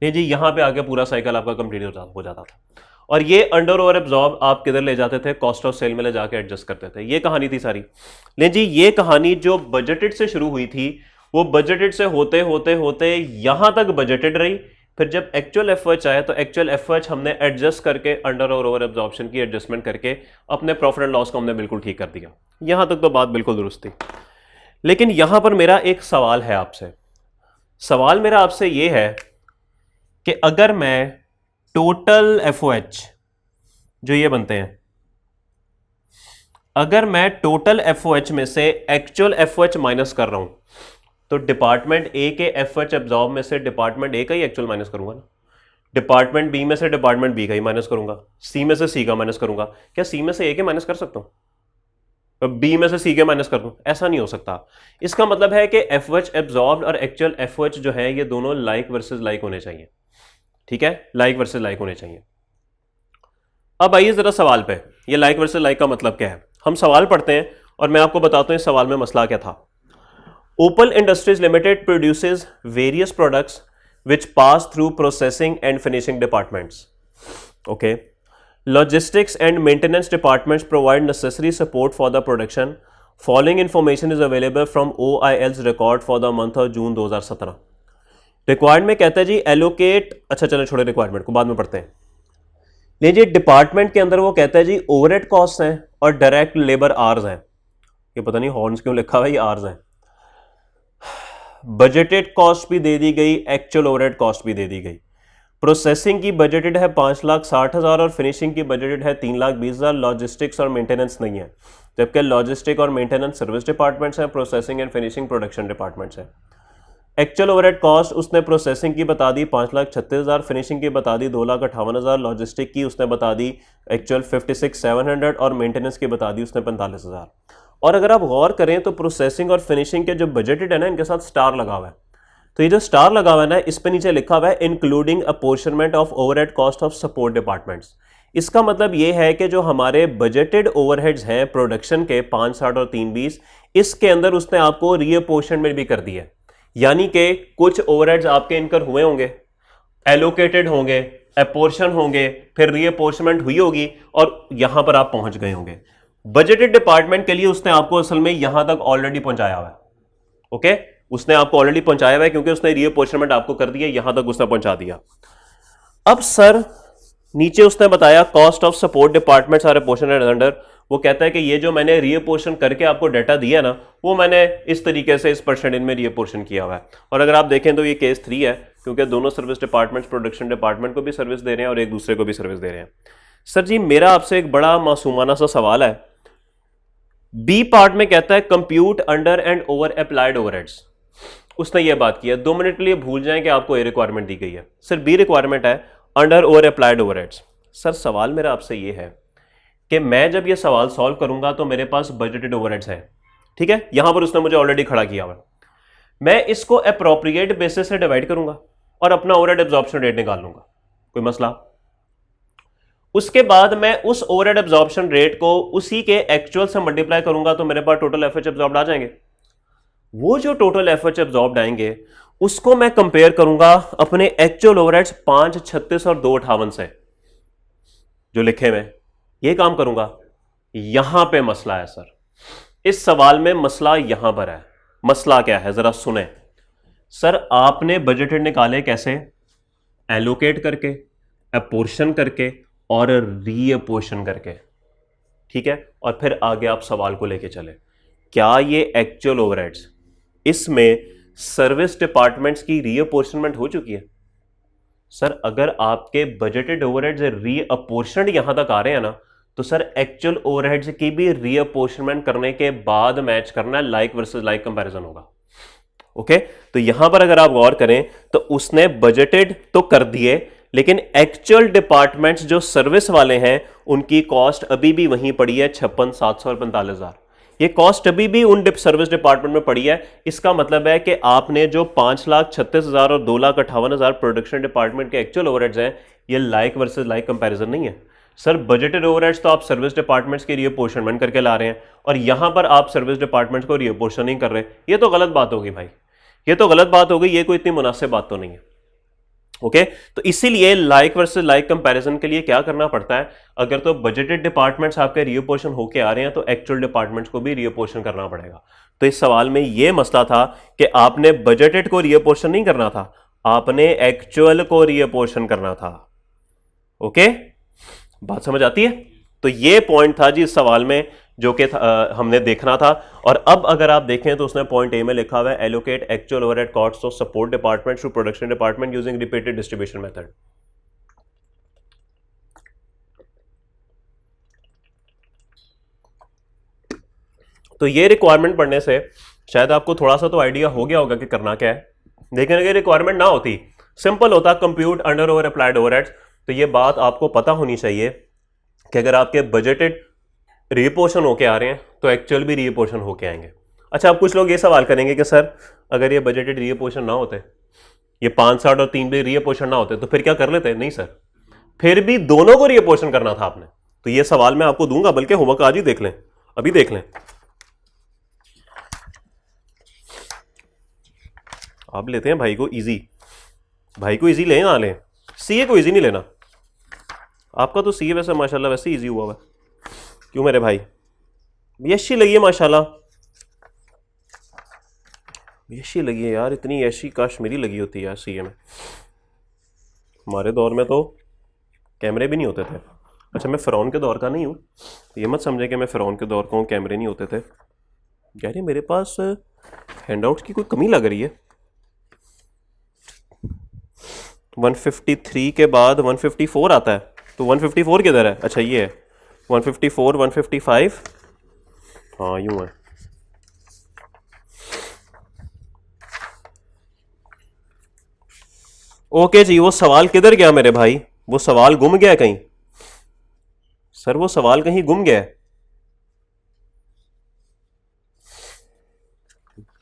नहीं जी, यहां पे आके पूरा साइकिल आपका कंप्लीट हो जाता था। और ये अंडर ओवर एब्जॉर्ब आप किधर ले जाते थे, कॉस्ट ऑफ सेल में ले जाके एडजस्ट करते थे। ये कहानी थी सारी। लेकिन जी ये कहानी जो बजटेड से शुरू हुई थी वो बजटेड से होते होते होते यहां तक बजटेड रही। फिर जब एक्चुअल एफओएच आया तो एक्चुअल एफओएच हमने एडजस्ट करके अंडर और ओवर एब्जॉर्प्शन की एडजस्टमेंट करके अपने प्रॉफिट एंड लॉस को हमने बिल्कुल ठीक कर दिया। यहां तक तो बात बिल्कुल दुरुस्त थी। लेकिन यहां पर मेरा एक सवाल है आपसे, सवाल मेरा आपसे यह है कि अगर मैं टोटल एफओएच जो ये बनते हैं, अगर मैं टोटल एफओएच में से एक्चुअल एफओएच माइनस कर रहा हूं तो डिपार्टमेंट ए के एफओएच एब्जॉर्ब में से डिपार्टमेंट ए का ही एक्चुअल माइनस करूंगा ना, डिपार्टमेंट बी में से डिपार्टमेंट बी का ही माइनस करूंगा, सी में से सी का माइनस करूंगा। क्या सी में से ए के माइनस कर सकता हूं, बी में से सी के माइनस कर दूं? ऐसा नहीं हो सकता। इसका मतलब है कि एफओएच एब्जॉर्ब और एक्चुअल एफओएच जो है ये दोनों लाइक वर्सेस लाइक होने चाहिए। ठीक है, लाइक वर्सेस लाइक होने चाहिए। अब आइए जरा सवाल पे, ये लाइक वर्सेस लाइक का मतलब क्या है। हम सवाल पढ़ते हैं और मैं आपको बताता हूं इस सवाल में मसला क्या था। Opal Industries Limited produces various products which pass through processing and finishing departments. Okay. Logistics and maintenance departments provide necessary support for the production. Following information is available from OIL's record for the month of June 2017. Required में कहता है जी allocate, अच्छा चलो छोड़े requirement को, बाद में पढ़ते हैं। लीजिए डिपार्टमेंट के अंदर वो कहता है जी ओवरहेड कॉस्ट हैं और डायरेक्ट लेबर आवर्स हैं। ये पता नहीं हॉर्न्स क्यों लिखा हुआ है, ये आवर्स हैं। बजटेड कॉस्ट भी दे दी गई, एक्चुअल ओवरहेड कॉस्ट भी दे दी गई। प्रोसेसिंग की बजटेड है 5,60,000 और फिनिशिंग की बजटेड है 3,20,000। लॉजिस्टिक्स और मेंटेनेंस नहीं है, जबकि लॉजिस्टिक और मेंटेनेंस सर्विस डिपार्टमेंट्स हैं, processing and finishing production departments हैं। एक्चुअल ओवरहेड कॉस्ट उसने प्रोसेसिंग की बता दी 5,36,000, फिनिशिंग की बता दी 2,58,000, लॉजिस्टिक की उसने बता दी एक्चुअल 56,700 और मेंटेनेंस की बता दी उसने 45,000। और अगर आप गौर करें तो प्रोसेसिंग और फिनिशिंग के जो बजटेड है ना, इनके साथ स्टार लगा हुआ है। तो ये जो स्टार लगा हुआ है ना, इस पे नीचे लिखा हुआ है including apportionment of overhead cost of support departments. इसका मतलब ये है कि जो हमारे बजटेड ओवरहेड्स हैं प्रोडक्शन के 5,60 और 3,20, इसके अंदर उसने आपको रीअपोर्शनमेंट भी कर दिया है। यानी कि कुछ ओवरहेड्स आपके इनकर हुए होंगे, एलोकेटेड होंगे, अपोर्शन होंगे, फिर रीअपोर्शनमेंट हुई होगी और यहां पर आप पहुंच गए होंगे। बजटेड डिपार्टमेंट के लिए उसने आपको असल में यहां तक ऑलरेडी पहुंचाया हुआ है। ओके, उसने आपको ऑलरेडी पहुंचाया हुआ है क्योंकि उसने रीअपोर्शनमेंट आपको कर दिया, यहां तक उसने पहुंचा दिया। अब सर नीचे उसने बताया cost of support departments are apportioned under. वो कहता है कि ये जो मैंने रीअपोर्शन करके आपको डाटा दिया ना, वो मैंने इस तरीके से इस परसेंटेज में रीअपोर्शन किया हुआ है। और अगर आप देखें तो ये केस 3 है, क्योंकि दोनों सर्विस डिपार्टमेंट्स प्रोडक्शन डिपार्टमेंट को भी सर्विस दे रहे हैं और एक दूसरे को भी सर्विस दे रहे हैं। सर जी मेरा आपसे एक बड़ा मासूमाना सा सवाल है। बी पार्ट में कहता है compute under and over applied overheads. उसने ये बात की है, 2 मिनट के लिए भूल जाएं कि आपको ए रिक्वायरमेंट दी गई है। सर बी रिक्वायरमेंट है under over applied overheads. Sir सवाल मेरा आपसे ये है कि मैं जब ये सवाल सॉल्व करूंगा तो मेरे पास बजटेड ओवरहेड्स है, ठीक है, यहां पर उसने मुझे ऑलरेडी खड़ा किया हुआ। मैं इसको अप्रोप्रिएट बेसिस से डिवाइड करूंगा और अपना ओवरहेड एब्जॉर्प्शन रेट निकाल लूंगा, कोई मसला। उसके बाद मैं उस ओवरहेड एब्जॉर्प्शन रेट को उसी के एक्चुअल से मल्टीप्लाई करूंगा तो मेरे पास टोटल एफएच एब्जॉर्ब्ड आ जाएंगे। वो जो टोटल एफएच एब्जॉर्ब्ड आएंगे उसको मैं कंपेयर करूंगा अपने एक्चुअल ओवरहेड्स 536 और 258 से जो लिखे हुए, ये काम करूंगा। यहां पे मसला है सर, इस सवाल में मसला यहां पर है। मसला क्या है जरा सुने। सर आपने बजटेड निकाले कैसे? एलोकेट करके, अपोर्शन करके और रीअपोर्शन करके, ठीक है। और फिर आगे आप सवाल को लेके चले, क्या ये एक्चुअल ओवरहेड्स, इसमें सर्विस डिपार्टमेंट्स की रीअपोर्शनमेंट हो चुकी है? सर अगर आपके बजटेड ओवरहेड्स रीअपोर्शनड यहां तक आ रहे हैं ना, तो सर एक्चुअल ओवरहेड्स की भी रीअपोर्शनमेंट करने के बाद मैच करना है, लाइक वर्सेस लाइक कंपैरिजन होगा। ओके, तो यहां पर अगर आप गौर करें तो उसने बजटेड तो कर दिए, लेकिन एक्चुअल डिपार्टमेंट्स जो सर्विस वाले हैं उनकी कॉस्ट अभी भी वहीं पड़ी है 56,700 और 45,000। ये कॉस्ट अभी भी उन सर्विस डिपार्टमेंट में पड़ी है। इसका मतलब है कि आपने जो 5,36,000 और 2,58,000 प्रोडक्शन डिपार्टमेंट के एक्चुअल ओवरहेड्स हैं, ये लाइक वर्सेस लाइक कंपैरिजन नहीं है। सर बजटेड ओवरहेड्स तो आप सर्विस डिपार्टमेंट्स के रीअपोर्शनमेंट करके ला रहे हैं और यहां पर आप सर्विस डिपार्टमेंट्स को रीअपोर्शन नहीं कर रहे। ये तो गलत बात होगी भाई, ये तो गलत बात होगी, ये कोई इतनी मुनासिब बात तो नहीं है। ओके, तो इसीलिए लाइक वर्सेस लाइक कंपैरिजन के लिए क्या करना पड़ता है, अगर तो बजटेड डिपार्टमेंट्स आपके रीअपोर्शन होके आ रहे हैं तो एक्चुअल डिपार्टमेंट्स को भी रीअपोर्शन करना पड़ेगा। तो इस सवाल में यह मसला था कि आपने बजटेड को रीअपोर्शन नहीं करना था, आपने एक्चुअल को रीअपोर्शन करना था। ओके, बात समझ आती है? तो ये पॉइंट था जी इस सवाल में जो कि हमने देखना था। और अब अगर आप देखें तो उसने पॉइंट ए में लिखा हुआ है allocate actual overhead cost of support department to production department using repeated distribution method. तो ये रिक्वायरमेंट पढ़ने से शायद आपको थोड़ा सा तो आइडिया हो गया होगा कि करना क्या है। लेकिन अगर रिक्वायरमेंट ना होती, सिंपल होता compute under over applied overheads, तो ये बात आपको पता होनी चाहिए कि अगर आपके बजटेड रीपोर्शन होके आ रहे हैं तो एक्चुअल भी रीपोर्शन होके आएंगे। अच्छा, अब कुछ लोग ये सवाल करेंगे कि सर अगर ये बजटेड रीपोर्शन ना होते ये 5/60 और 3 भी रीअपोर्शन ना होते तो फिर क्या कर लेते? नहीं सर, फिर भी दोनों को रीअपोर्शन करना था आपने। तो ये सवाल मैं आपको दूंगा, बल्कि होमवर्क आज ही देख लें, अभी देख लें। आप लेते हैं भाई को इजी, भाई को इजी लें ना लें, सीए को इजी नहीं लेना। आपका तो सीए वैसे माशाल्लाह वैसे इजी हुआ हुआ, क्यों मेरे भाई? यशी लगी है माशाल्लाह, यशी लगी है यार, इतनी यशी काश मेरी लगी होती है यार सीए में। हमारे दौर में तो कैमरे भी नहीं होते थे। अच्छा, मैं फ़िरौन के दौर का नहीं हूँ, ये मत समझे कि मैं फ़िरौन के दौर का हूँ, कैमरे नहीं होते थे। यार ये मेरे पास हैंडआउट्स की कोई कमी लग रही है। 153 के बाद 154 आता है, तो 154 किधर है? अच्छा ये है 154, 155, हाँ यूँ है। ओके जी, वो सवाल किधर गया मेरे भाई? वो सवाल गुम गया कहीं? सर वो सवाल कहीं गुम गया है?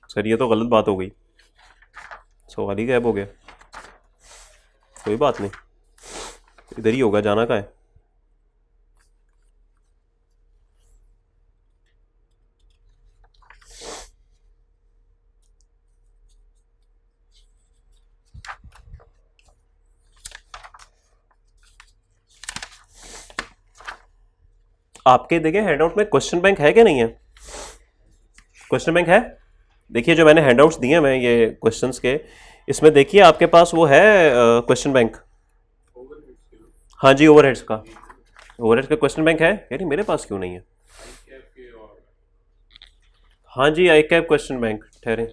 सर ये तो गलत बात हो गई, सवाल ही गायब हो गया। कोई बात नहीं, इधर ही होगा, जाना कहाँ है? आपके देखें हैंडआउट में क्वेश्चन बैंक है कि नहीं है? क्वेश्चन बैंक है? देखिए जो मैंने हैंडआउट्स दिए हैं ये क्वेश्चंस के, इसमें देखिए आपके पास वो है क्वेश्चन बैंक। हाँ जी, ओवरहेड्स का, ओवरहेड्स का क्वेश्चन बैंक है। यानी मेरे पास क्यों नहीं है? हाँ जी, आई कैप क्वेश्चन बैंक, ठहरे,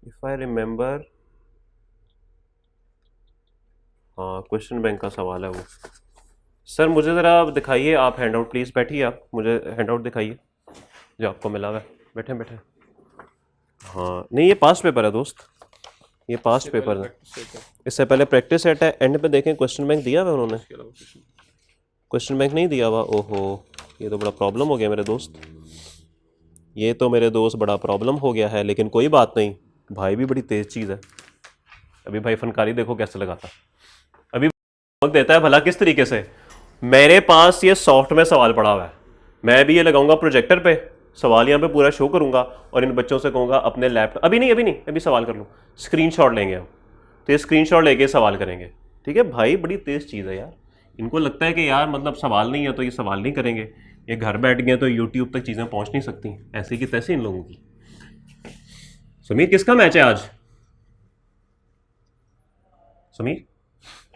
इफ आई रिमेंबर, हाँ क्वेश्चन बैंक का सवाल है वो। सर मुझे ज़रा दिखाइए आप हैंडआउट प्लीज़, बैठिए आप, मुझे हैंडआउट दिखाइए जो आपको मिला हुआ है। बैठे बैठे, हाँ नहीं ये पास्ट पेपर है दोस्त, ये पास्ट पेपर है, इससे पहले प्रैक्टिस सेट है। एंड पे देखें क्वेश्चन बैंक दिया हुआ उन्होंने, क्वेश्चन बैंक नहीं दिया हुआ। ओहो, ये तो बड़ा प्रॉब्लम हो गया मेरे दोस्त, ये तो मेरे दोस्त बड़ा प्रॉब्लम हो गया है। लेकिन कोई बात नहीं, भाई भी बड़ी तेज़ चीज़ है। अभी भाई फनकारी देखो कैसे लगाता, अभी देता है भला किस तरीके से। मेरे पास ये सॉफ्ट में सवाल पड़ा हुआ है, मैं भी ये लगाऊंगा प्रोजेक्टर पे, सवाल यहाँ पे पूरा शो करूंगा और इन बच्चों से कहूँगा अपने लैपटॉप, अभी सवाल कर लूँ, स्क्रीनशॉट लेंगे हम, तो ये स्क्रीनशॉट लेके सवाल करेंगे। ठीक है भाई, बड़ी तेज़ चीज़ है यार। इनको लगता है कि यार मतलब सवाल नहीं है तो ये सवाल नहीं करेंगे, ये घर बैठ गए तो यूट्यूब तक चीज़ें पहुँच नहीं सकती, ऐसे की तैसे इन लोगों की। समीर किसका मैच है आज? समीर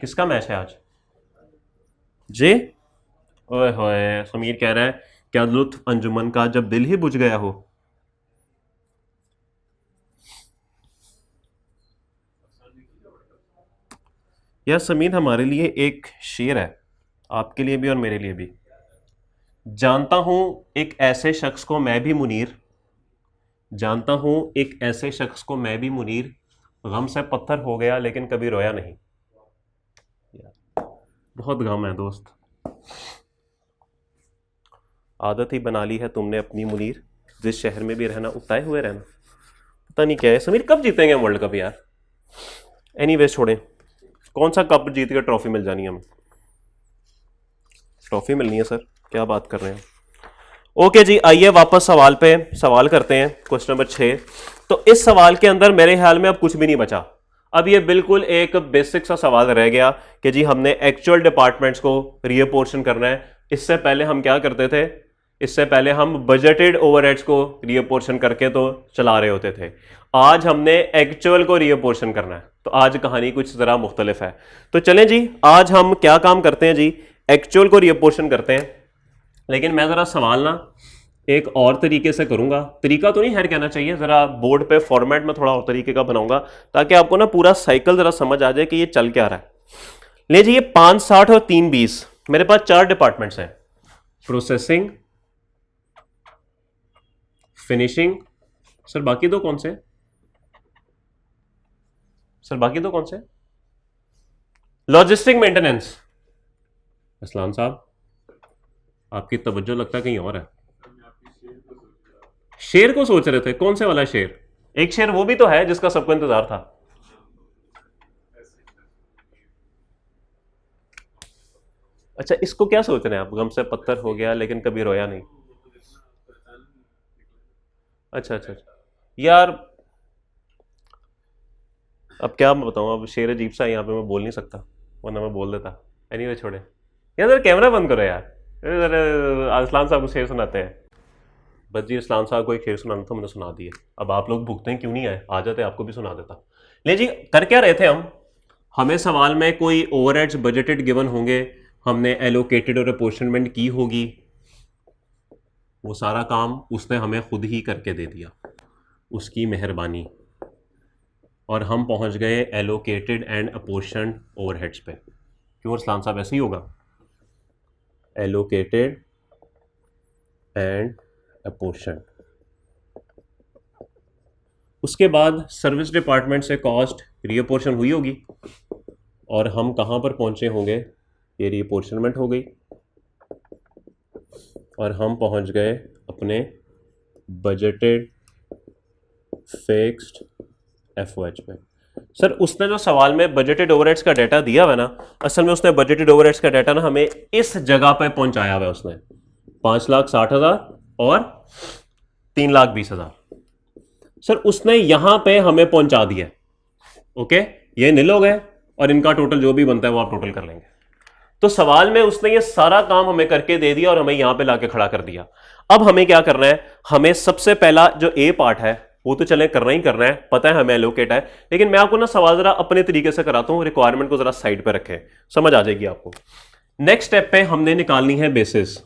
किसका मैच है आज? जे, ओए होए, समीर कह रहा है क्या लुत्फ अंजुमन का जब दिल ही बुझ गया हो। यार समीर हमारे लिए एक शेर है, आपके लिए भी और मेरे लिए भी। जानता हूं एक ऐसे शख्स को मैं भी मुनीर, जानता हूं एक ऐसे शख्स को मैं भी मुनीर, गम से पत्थर हो गया लेकिन कभी रोया नहीं। यार बहुत गम है दोस्त, आदत ही बना ली है तुमने अपनी मुनीर, जिस शहर में भी रहना उताए हुए रहना। पता नहीं क्या है समीर, कब जीतेंगे हम वर्ल्ड कप यार? एनीवेज छोड़ें, कौन सा कप जीत के ट्रॉफी मिल जानी है हमें? ट्रॉफी मिलनी है सर, क्या बात कर रहे हैं। ओके जी, आइए वापस सवाल पे, सवाल करते हैं क्वेश्चन नंबर 6। तो इस सवाल के अंदर मेरे ख्याल में अब कुछ भी नहीं बचा, अब ये बिल्कुल एक बेसिक सा सवाल रह गया कि जी हमने एक्चुअल डिपार्टमेंट्स को रीअपोर्शन करना है। इससे पहले हम क्या करते थे? इससे पहले हम बजटेड ओवरहेड्स को रीअपोर्शन करके तो चला रहे होते थे, आज हमने एक्चुअल को रीअपोर्शन करना है। तो आज कहानी कुछ ज़रा मुख्तलिफ है। तो चलें जी, आज हम क्या काम करते हैं जी, एक्चुअल को रीअपोर्शन करते हैं। लेकिन मैं ज़रा सवाल ना एक और तरीके से करूंगा, तरीका तो नहीं खैर कहना चाहिए, ज़रा बोर्ड पे फॉर्मेट में थोड़ा और तरीके का बनाऊंगा ताकि आपको ना पूरा साइकिल ज़रा समझ आ जाए कि ये चल क्या रहा है। ले जी, ये 560 और 320, मेरे पास 4 डिपार्टमेंट्स हैं, प्रोसेसिंग, फिनिशिंग, सर बाकी दो कौन से? सर बाकी दो कौन से? Logistic maintenance. असलान साहब आपकी तवज्जो लगता है कहीं और है। शेर को सोच रहे थे, कौन से वाला शेर? एक शेयर वो भी तो है जिसका सबको इंतजार था। अच्छा, इसको क्या सोच रहे हैं आप, गम से पत्थर हो गया लेकिन कभी रोया नहीं। अच्छा अच्छा अच्छा यार, अब क्या मैं बताऊँ, अब शेर अजीब सा है यहाँ पे, मैं बोल नहीं सकता, वरना मैं बोल देता। एनीवे छोड़े यार, जरा कैमरा बंद करो यार। अरसलान साहब को शेर सुनाते हैं। बस जी, अरसलान साहब को एक शेर सुनाना था, मैंने सुना दिए। अब आप लोग भुगते हैं क्यों नहीं आए, आ जाते आपको भी सुना देता। ले जी, कर क्या रहे थे हम, हमें सवाल में कोई ओवरहेड्स बजटेड गिवन होंगे, हमने एलोकेटेड और अपोर्शनमेंट की होगी, वो सारा काम उसने हमें खुद ही करके दे दिया, उसकी मेहरबानी, और हम पहुंच गए एलोकेटेड एंड अपोर्शन ओवरहेड्स पे। क्यों अरसलान साहब, ऐसे ही होगा, एलोकेटेड एंड अपोर्शन। उसके बाद सर्विस डिपार्टमेंट से कॉस्ट रीअपोर्शन हुई होगी, और हम कहाँ पर पहुंचे होंगे, ये रीअपोर्शनमेंट हो गई, और हम पहुंच गए अपने बजटेड फिक्स्ड एफओएच पे। सर उसने जो सवाल में बजटेड ओवरहेड्स का डाटा दिया हुआ है ना, असल में उसने बजटेड ओवरहेड्स का डाटा ना हमें इस जगह पे पहुंचाया हुआ है उसने, 5,60,000 और 3,20,000। सर उसने यहां पे हमें पहुंचा दिया। ओके, ये निल हो गए, और इनका टोटल जो भी बनता है वो आप टोटल कर लेंगे। तो सवाल में उसने ये सारा काम हमें करके दे दिया और हमें यहां पे लाके खड़ा कर दिया। अब हमें क्या करना है, हमें सबसे पहला जो ए पार्ट है वो तो चले करना ही करना है, पता है हमें एलोकेट है, लेकिन मैं आपको ना सवाल जरा अपने तरीके से कराता हूं, रिक्वायरमेंट को जरा साइड पे रखें, समझ आ जाएगी आपको। नेक्स्ट स्टेप पे हमने निकालनी है बेसिस।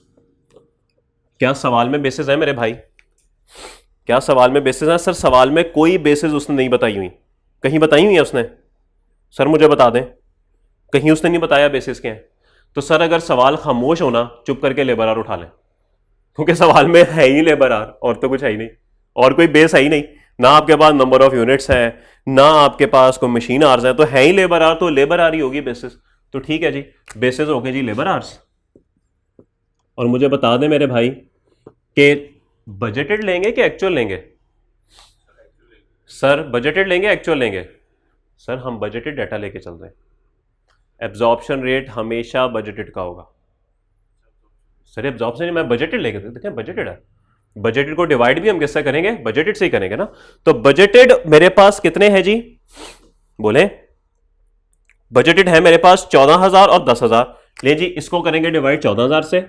क्या सवाल में बेसिस है मेरे भाई, क्या सवाल में बेसिस है? सर सवाल में कोई बेसिस उसने नहीं बताई हुई, कहीं बताई हुई है उसने? सर मुझे बता दें, कहीं उसने नहीं बताया बेसिस क्या है। तो सर अगर सवाल खामोश होना, चुप करके लेबर आर उठा लें, क्योंकि सवाल में है ही लेबर आर, और तो कुछ है ही नहीं, और कोई बेस है ही नहीं, ना आपके पास नंबर ऑफ यूनिट्स है, ना आपके पास कोई मशीन आर्स है, तो है ही लेबर आर, तो लेबर आर ही होगी बेसिस। तो ठीक है जी, बेसिस हो गए जी लेबर आर्स। और मुझे बता दें मेरे भाई कि बजटेड लेंगे कि एक्चुअल लेंगे? सर बजटेड लेंगे एक्चुअल लेंगे? सर हम बजटेड डाटा लेके चल रहे हैं, एब्जॉर्प्शन रेट हमेशा बजटेड का होगा। सर एब्जॉर्प्शन मैं बजटेड लेके, देखें बजटेड है, बजटेड को डिवाइड भी हम किससे करेंगे, बजटेड से ही करेंगे ना। तो बजटेड मेरे पास कितने हैं जी, बोले? बजटेड है मेरे पास 14,000 और 10,000। ले जी, इसको करेंगे डिवाइड 14,000 से,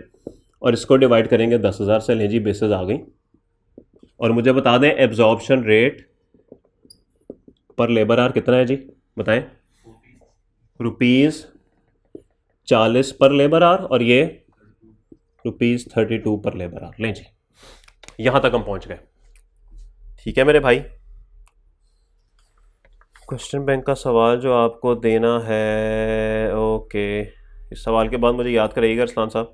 और इसको डिवाइड करेंगे 10,000 से। ले जी, बेसिस आ गई। और मुझे बता दें एब्जॉर्प्शन रेट पर लेबर आर कितना है जी, बताएं? ₹40 पर लेबर आर, और ये ₹32 पर लेबर आर। लें जी, यहां तक हम पहुंच गए। ठीक है मेरे भाई, क्वेश्चन बैंक का सवाल जो आपको देना है, ओके, इस सवाल के बाद मुझे याद कराइएगा अरसलान साहब,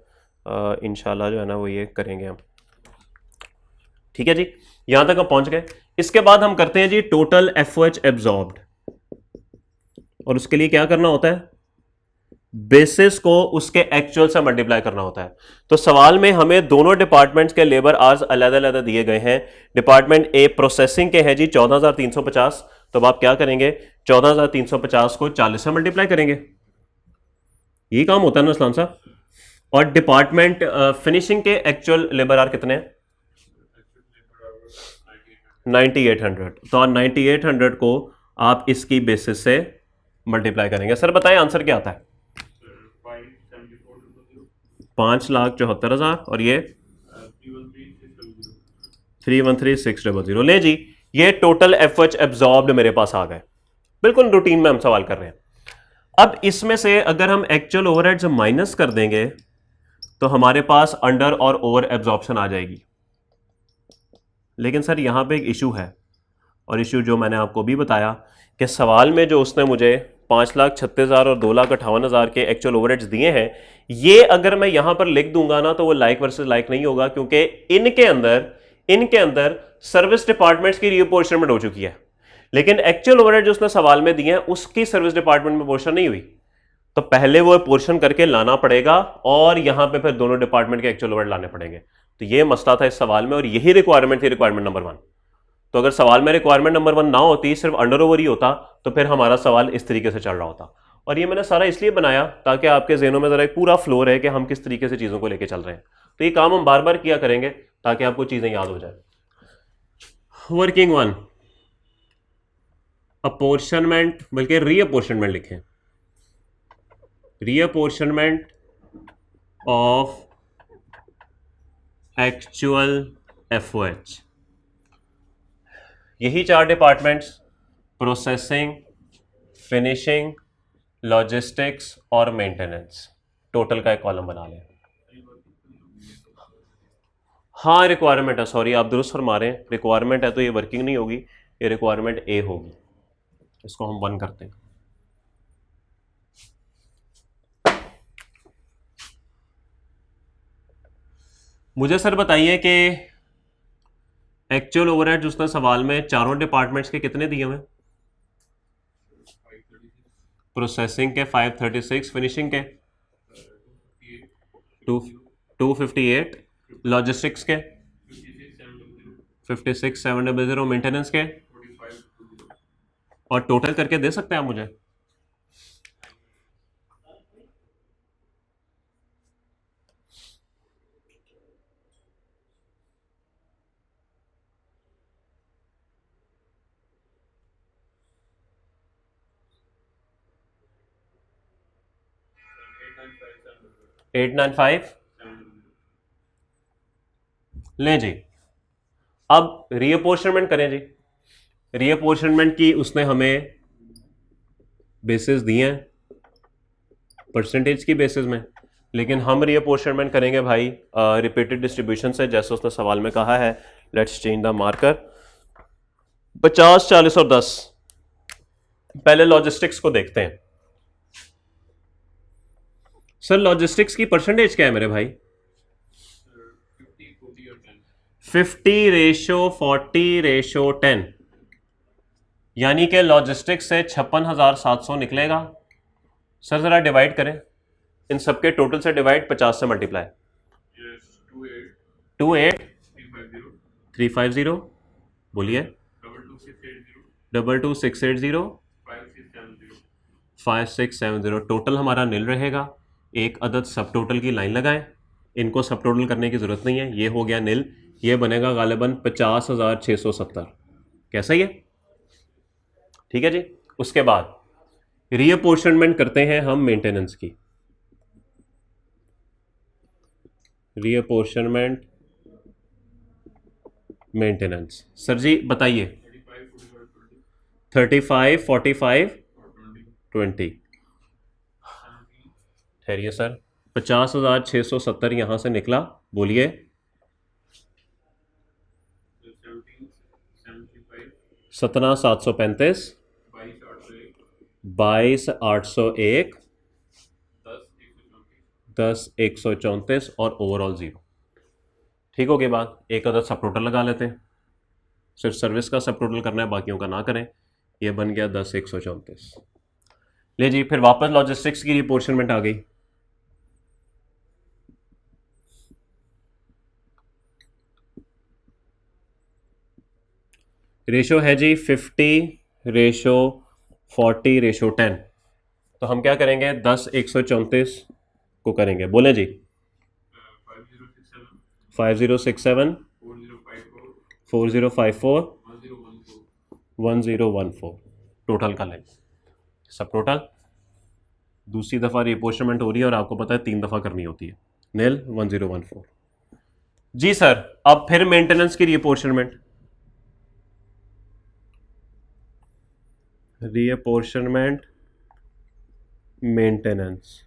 इंशाल्लाह जो है ना वो ये करेंगे हम। ठीक है जी, यहां तक हम पहुंच गए। इसके बाद हम करते हैं जी टोटल एफओएच एब्जॉर्ब्ड, और उसके लिए क्या करना होता है, बेसिस को उसके एक्चुअल से मल्टीप्लाई करना होता है। तो सवाल में हमें दोनों डिपार्टमेंट्स के लेबर आवर्स अलग अलग दिए गए हैं। डिपार्टमेंट ए प्रोसेसिंग के हैं जी 14,350, तो अब आप क्या करेंगे, 14,350 को 40 से मल्टीप्लाई करेंगे, यही काम होता है ना अरसलान साहब। और डिपार्टमेंट फिनिशिंग के एक्चुअल लेबर आवर कितने हैं, 9800, तो 9800 को आप इसकी बेसिस से मल्टीप्लाई करेंगे। सर बताएं आंसर क्या आता है? 5,74,000, और ये 313,600। ले जी, ये टोटल एफओएच एब्जॉर्ब्ड मेरे पास आ गए, बिल्कुल रूटीन में हम सवाल कर रहे हैं। अब इसमें से अगर हम एक्चुअल ओवरहेड्स माइनस कर देंगे तो हमारे पास अंडर और ओवर एब्जॉर्प्शन आ जाएगी। लेकिन सर यहां पे एक इशू है, और इशू जो मैंने आपको भी बताया कि सवाल में जो उसने मुझे 5,36,000 और 2,58,000 के एक्चुअल ओवरहेड्स दिए हैं, ये अगर मैं यहां पर लिख दूंगा ना तो वो लाइक वर्सेस लाइक नहीं होगा, क्योंकि इनके अंदर सर्विस डिपार्टमेंट्स की रीअपोर्शनमेंट हो चुकी है, लेकिन एक्चुअल ओवरहेड जो उसने सवाल में दिए हैं उसकी सर्विस डिपार्टमेंट में पोर्शन नहीं हुई। तो पहले वो पोर्शन करके लाना पड़ेगा, और यहां पे फिर दोनों डिपार्टमेंट के एक्चुअल ओवरहेड लाने पड़ेंगे। तो ये मसला था इस सवाल में, और यही रिक्वायरमेंट थी, रिक्वायरमेंट नंबर 1। तो अगर सवाल में रिक्वायरमेंट नंबर 1 ना होती, सिर्फ अंडर ओवर ही होता, तो फिर हमारा सवाल इस तरीके से चल रहा होता। और ये मैंने सारा इसलिए बनाया ताकि आपके ज़हनों में ज़रा एक पूरा फ्लो रहे कि हम किस तरीके से चीज़ों को लेके चल रहे हैं। तो ये काम हम बार बार किया करेंगे ताकि आपको चीज़ें याद हो जाए। वर्किंग 1, अपोर्शनमेंट, बल्कि रीअपोर्शनमेंट लिखें, रीअपोर्शनमेंट ऑफ एक्चुअल एफओएच। यही 4 डिपार्टमेंट्स, प्रोसेसिंग, फिनिशिंग, लॉजिस्टिक्स और मेंटेनेंस, टोटल का एक कॉलम बना लें। हाँ रिक्वायरमेंट है, सॉरी आप दुरुस्त फरमा रहे हैं, रिक्वायरमेंट है तो ये वर्किंग नहीं होगी, ये रिक्वायरमेंट ए होगी, इसको हम 1 करते हैं। मुझे सर बताइए कि एक्चुअल ओवरहेड्स उसने सवाल में चारों डिपार्टमेंट्स के कितने दिए हुए? प्रोसेसिंग के 536, फिनिशिंग के 258, लॉजिस्टिक्स के 56,700, मेंटेनेंस के, और टोटल करके दे सकते हैं आप मुझे? एट 9,500 लें जी। अब रीअपोर्शनमेंट करें जी। रीअपोर्शनमेंट की उसने हमें बेसिस दिए हैं परसेंटेज की बेसिस में, लेकिन हम रीअपोर्शनमेंट करेंगे भाई रिपीटेड डिस्ट्रीब्यूशन से, जैसे उसने सवाल में कहा है। Let's change the marker. 50, 40 और 10। पहले लॉजिस्टिक्स को देखते हैं। सर लॉजिस्टिक्स की परसेंटेज क्या है मेरे भाई? 50:40:10, यानी कि लॉजिस्टिक्स से 56,700 निकलेगा। सर जरा डिवाइड करें, इन सबके टोटल से डिवाइड, 50 से मल्टीप्लाई। 28,350, बोलिए 22,680, 5670। टोटल हमारा नील रहेगा। एक अदद सब टोटल की लाइन लगाएं, इनको सब टोटल करने की जरूरत नहीं है, ये हो गया नील। ये बनेगा गालिबन 50,670। कैसा ही है? ठीक है जी। उसके बाद रीअपोर्शनमेंट करते हैं हम मेंटेनेंस की। रीअपोर्शनमेंट मेंटेनेंस, सर जी बताइए। 35, 45, 20। ठहरिए सर, 50,670 यहां से निकला, बोलिए 17,735, 22,801, 10,134 और ओवरऑल 0। ठीक हो गई बात। एक अदद सब टोटल लगा लेते हैं, सिर्फ सर्विस का सब टोटल करना है, बाकियों का ना करें। ये बन गया 10,134। ले जी, फिर वापस लॉजिस्टिक्स की रिपोर्शनमेंट आ गई। रेशो है जी 50:40:10। तो हम क्या करेंगे, 10,134 को करेंगे, बोले जी 5067, 4054, 1014। टोटल का लें, सब टोटल। दूसरी दफ़ा रिपोर्शनमेंट हो रही है और आपको पता है 3 दफ़ा करनी होती है। नील 1014 जी सर। अब फिर मेंटेनेंस की रिपोर्शनमेंट। रीअपोर्शनमेंट मेंटेनेंस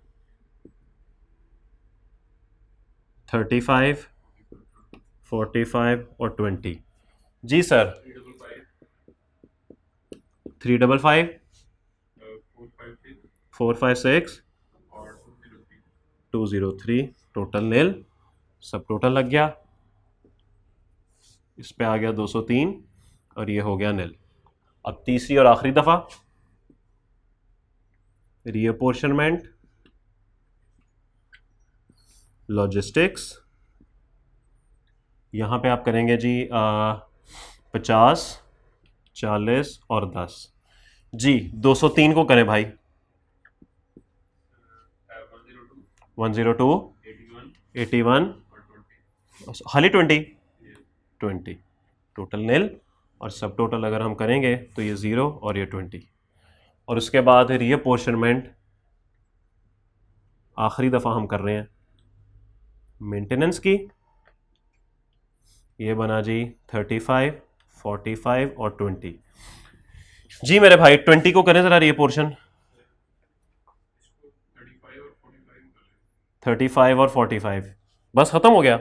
35, 45 और 20। जी सर 355, 456, 203। टोटल नील, सब टोटल लग गया। इस पे आ गया 203 और ये हो गया नील। अब तीसरी और आखिरी दफा रीअपोर्शनमेंट लॉजिस्टिक्स। यहां पे आप करेंगे जी 50, 40 और 10 जी। 203 को करें भाई। 102, 81, खाली 20 टोटल नील, और सब टोटल अगर हम करेंगे तो ये 0 और ये 20, और उसके बाद रीअपोर्शनमेंट आखिरी दफ़ा हम कर रहे हैं मेंटेनेंस की। ये बना जी 35, 45 और 20 जी। मेरे भाई 20 को करें ज़रा रीअपोर्शन। 35 और 45 बस ख़त्म हो गया।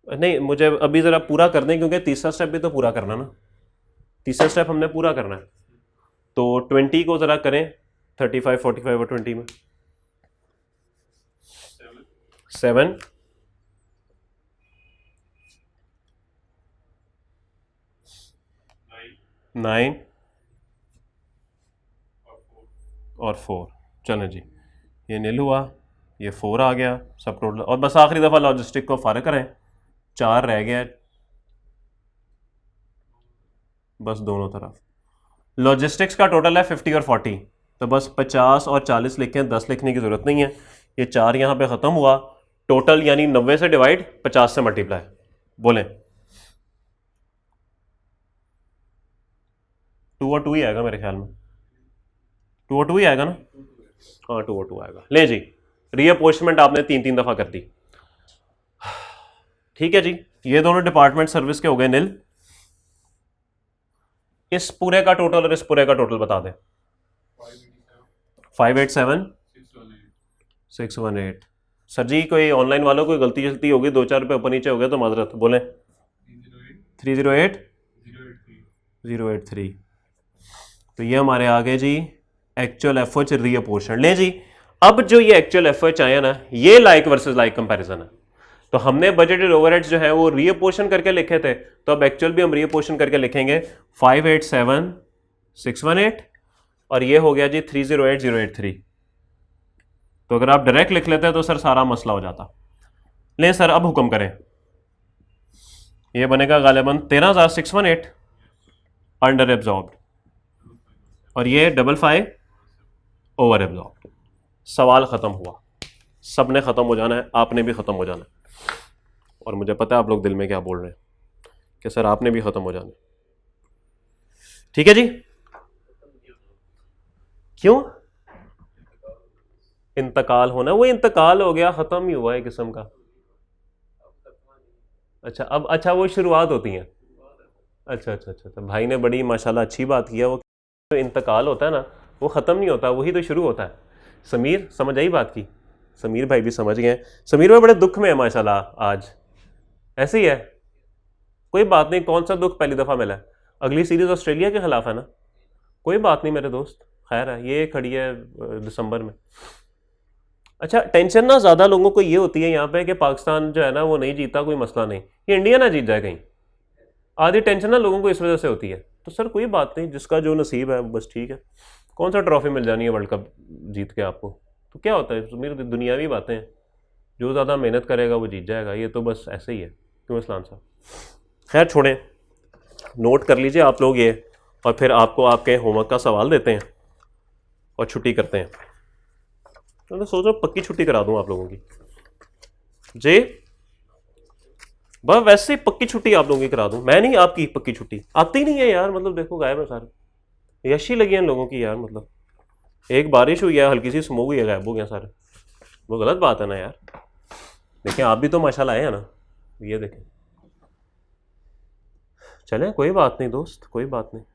नहीं, मुझे अभी ज़रा पूरा कर दें, क्योंकि तीसरा स्टेप भी तो पूरा करना ना, तीसरा स्टेप हमने पूरा करना है। तो 20 को ज़रा करें 35, 45 और 20 में। 7, 9 और 4। चलें जी, ये नील हुआ, ये 4 आ गया सब टोटल, और बस आखिरी दफ़ा लॉजिस्टिक को फारग करें। 4 रह गया बस दोनों तरफ। लॉजिस्टिक्स का टोटल है 50 और 40, तो बस 50 और 40 लिखें, 10 लिखने की ज़रूरत नहीं है। ये 4 यहाँ पे ख़त्म हुआ, टोटल यानी 90 से डिवाइड, 50 से मल्टीप्लाई। बोलें 2 और 2 ही आएगा मेरे ख्याल में, 2 और 2 ही आएगा ना। हाँ 2 और 2 आएगा। ले जी, रीअपोर्शनमेंट आपने 3-3 दफ़ा कर दी। ठीक है जी, ये दोनों डिपार्टमेंट सर्विस के हो गए नील। इस पूरे का टोटल और इस पूरे का टोटल बता दें। 587, 618। सर जी कोई ऑनलाइन वालों कोई गलती जलती होगी, 2-4 रुपये ऊपर नीचे हो गए तो माजरत, बोलें। 308, 083। तो ये हमारे आगे जी एक्चुअल एफओएच रीअपोर्शन। ले जी, अब जो ये एक्चुअल एफओएच आया ना, ये लाइक वर्सेस लाइक कंपैरिजन है। तो हमने बजटेड ओवरहेड्स जो है वो रीअपोर्शन करके लिखे थे, तो अब एक्चुअल भी हम रीअपोर्शन करके लिखेंगे। 587, 618 और ये हो गया जी 308, 083। तो अगर आप डायरेक्ट लिख लेते हैं तो सर सारा मसला हो जाता। ले सर अब हुक्म करें। ये बनेगा गालिबन 13,618 अंडर एब्जॉर्ब्ड, और ये 55 ओवर एब्जॉर्ब्ड। सवाल ख़त्म हुआ, सब ने ख़त्म हो जाना है, आपने भी ख़त्म हो जाना है। और मुझे पता है आप लोग दिल में क्या बोल रहे हैं कि सर आपने भी ख़त्म हो जाना है। ठीक है जी, क्यों इंतकाल होना, वो इंतकाल हो गया, ख़त्म ही हुआ है किस्म का। अच्छा अब, अच्छा वो शुरुआत होती है। अच्छा अच्छा अच्छा, तो भाई ने बड़ी माशाल्लाह अच्छी बात किया। वो तो इंतकाल होता है ना, वो ख़त्म नहीं होता, वही तो शुरू होता है। समीर समझ आई बात की? समीर भाई भी समझ गए। समीर भाई बड़े दुख में है माशाल्लाह आज, ऐसे ही है। कोई बात नहीं, कौन सा दुख पहली दफ़ा मिला है? अगली सीरीज़ ऑस्ट्रेलिया के ख़िलाफ़ है ना, कोई बात नहीं मेरे दोस्त, खैर है, ये खड़ी है दिसंबर में। अच्छा टेंशन ना ज़्यादा लोगों को ये होती है यहाँ पे कि पाकिस्तान जो है ना वो नहीं जीता, कोई मसला नहीं, ये इंडिया ना जीत जाए कहीं, आधी टेंशन ना लोगों को इस वजह से होती है। तो सर कोई बात नहीं, जिसका जो नसीब है बस ठीक है। कौन सा ट्रॉफी मिल जानी है वर्ल्ड कप जीत के आपको, तो क्या होता है, मेरी दुनियावी बातें हैं। जो ज़्यादा मेहनत करेगा वो जीत जाएगा, ये तो बस ऐसे ही है। क्यों इस्लाम साहब? खैर छोड़ें, नोट कर लीजिए आप लोग ये, और फिर आपको आपके होमवर्क का सवाल देते हैं और छुट्टी करते हैं। तो मैं सोच रहा हूँ पक्की छुट्टी करा दूँ आप लोगों की जी, बस वैसे ही पक्की छुट्टी आप लोगों की करा दूँ। मैं नहीं, आपकी पक्की छुट्टी आती नहीं है यार, मतलब देखो गायब है सारे, यशी लगी है इन लोगों की यार। मतलब एक बारिश हुई है, हल्की सी स्मोक हुई है, गायब हो गया सारे, वो गलत बात है ना यार। देखें आप भी तो माशाल्लाह है ना, ये देखें। चले कोई बात नहीं दोस्त, कोई बात नहीं।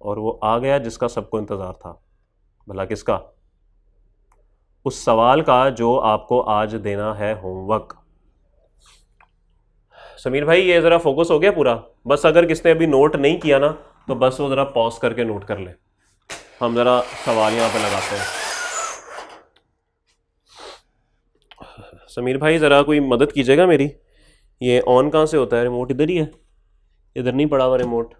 और वो आ गया जिसका सबको इंतज़ार था, भला किसका? उस सवाल का जो आपको आज देना है होमवर्क। समीर भाई ये ज़रा फोकस हो गया पूरा? बस अगर किसने अभी नोट नहीं किया ना तो बस वो ज़रा पॉज करके नोट कर ले, हम ज़रा सवाल यहाँ पे लगाते हैं। समीर भाई ज़रा कोई मदद कीजिएगा मेरी, ये ऑन कहाँ से होता है? रिमोट इधर ही है, इधर नहीं पड़ा हुआ रिमोट,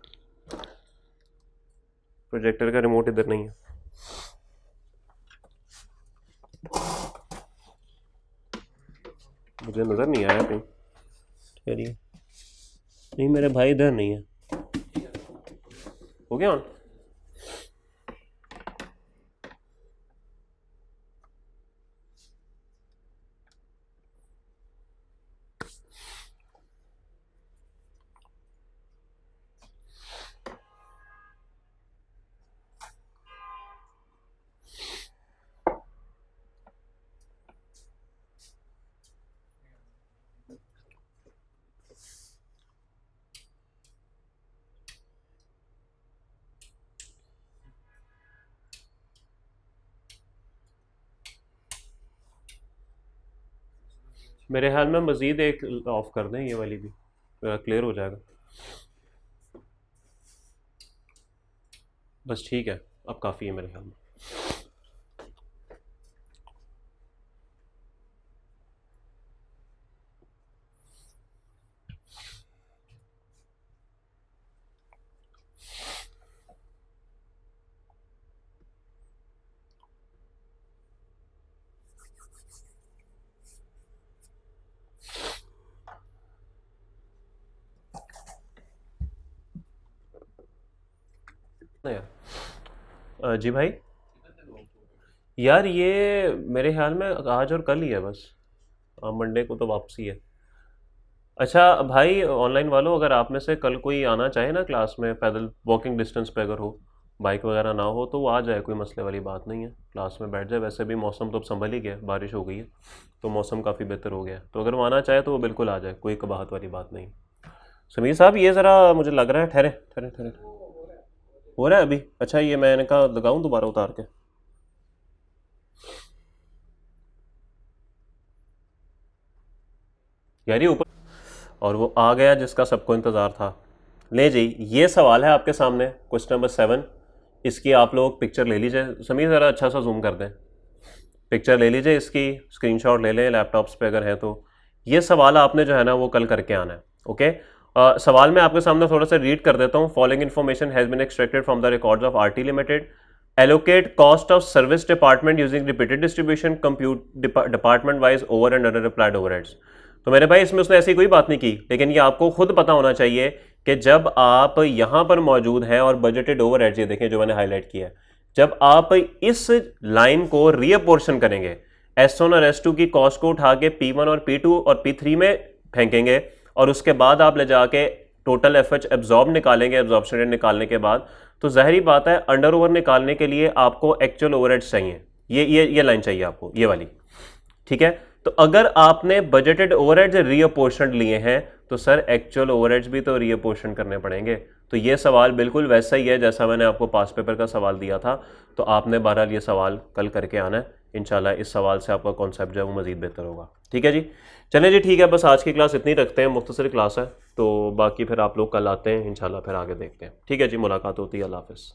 प्रोजेक्टर का रिमोट इधर नहीं है। मुझे नज़र नहीं आया कहीं। चलिए, नहीं मेरे भाई इधर नहीं है। हो गया ऑन? मेरे ख्याल में मज़ीद एक ऑफ कर दें, ये वाली भी क्लियर हो जाएगा। बस ठीक है, अब काफ़ी है मेरे ख्याल में। ना यार, जी भाई, यार ये मेरे ख्याल में आज और कल ही है बस। मंडे को तो वापसी है। अच्छा भाई, ऑनलाइन वालों, अगर आप में से कल कोई आना चाहे ना क्लास में, पैदल वॉकिंग डिस्टेंस पे अगर हो, बाइक वगैरह ना हो, तो वो आ जाए, कोई मसले वाली बात नहीं है, क्लास में बैठ जाए। वैसे भी मौसम तो अब संभल ही गया, बारिश हो गई है तो मौसम काफ़ी बेहतर हो गया है। तो अगर वो आना चाहे तो वो बिल्कुल आ जाए, कोई कबाहत वाली बात नहीं। समीर साहब, ये ज़रा मुझे लग रहा है, ठहरे ठहरे ठहरे, हो रहा है अभी? अच्छा, ये मैंने कहा लगाऊं दोबारा उतार के? यार ये ऊपर, और वो आ गया जिसका सबको इंतज़ार था। ले जी, ये सवाल है आपके सामने, क्वेश्चन नंबर 7। इसकी आप लोग पिक्चर ले लीजिए। समीर ज़रा अच्छा सा जूम कर दें, पिक्चर ले लीजिए इसकी, स्क्रीनशॉट ले लें लैपटॉप्स पे अगर है तो। ये सवाल आपने जो है ना वो कल करके आना है। ओके, सवाल मैं आपके सामने थोड़ा सा रीड कर देता हूँ। Following information has been extracted from the records of RT limited. Allocate cost of service department using repeated distribution compute department wise over and under applied overheads. तो मेरे भाई, इसमें उसने ऐसी कोई बात नहीं की, लेकिन ये आपको खुद पता होना चाहिए कि जब आप यहाँ पर मौजूद हैं और बजटेड ओवरहेड्स, ये देखें जो मैंने हाईलाइट किया है, जब आप इस लाइन को रीअपोर्शन करेंगे, S1 और S2 की कॉस्ट को उठा के P1 और P2 और P3 में फेंकेंगे, और उसके बाद आप ले जाके टोटल एफएच एब्जॉर्ब निकालेंगे, एब्जॉर्प्शन रेट निकालने के बाद, तो जाहिर बात है अंडर ओवर निकालने के लिए आपको एक्चुअल ओवरहेड्स चाहिए। ये लाइन चाहिए आपको, ये वाली। ठीक है, तो अगर आपने बजटेड ओवरहेड्स रीअपोर्शन लिए हैं तो सर एक्चुअल ओवरहेड्स भी तो रीअपोर्शन करने पड़ेंगे। तो ये सवाल बिल्कुल वैसा ही है जैसा मैंने आपको पास पेपर का सवाल दिया था। तो आपने बहरहाल ये सवाल कल करके आना है इंशाल्लाह। इस सवाल से आपका कॉन्सेप्ट जो है वो मज़ीद बेहतर होगा। ठीक है जी, चलें जी, ठीक है, बस आज की क्लास इतनी रखते हैं, मुख्तसर क्लास है, तो बाकी फिर आप लोग कल आते हैं इंशाल्लाह, फिर आगे देखते हैं। ठीक है जी, मुलाकात होती है, अल्लाह हाफ़िज़।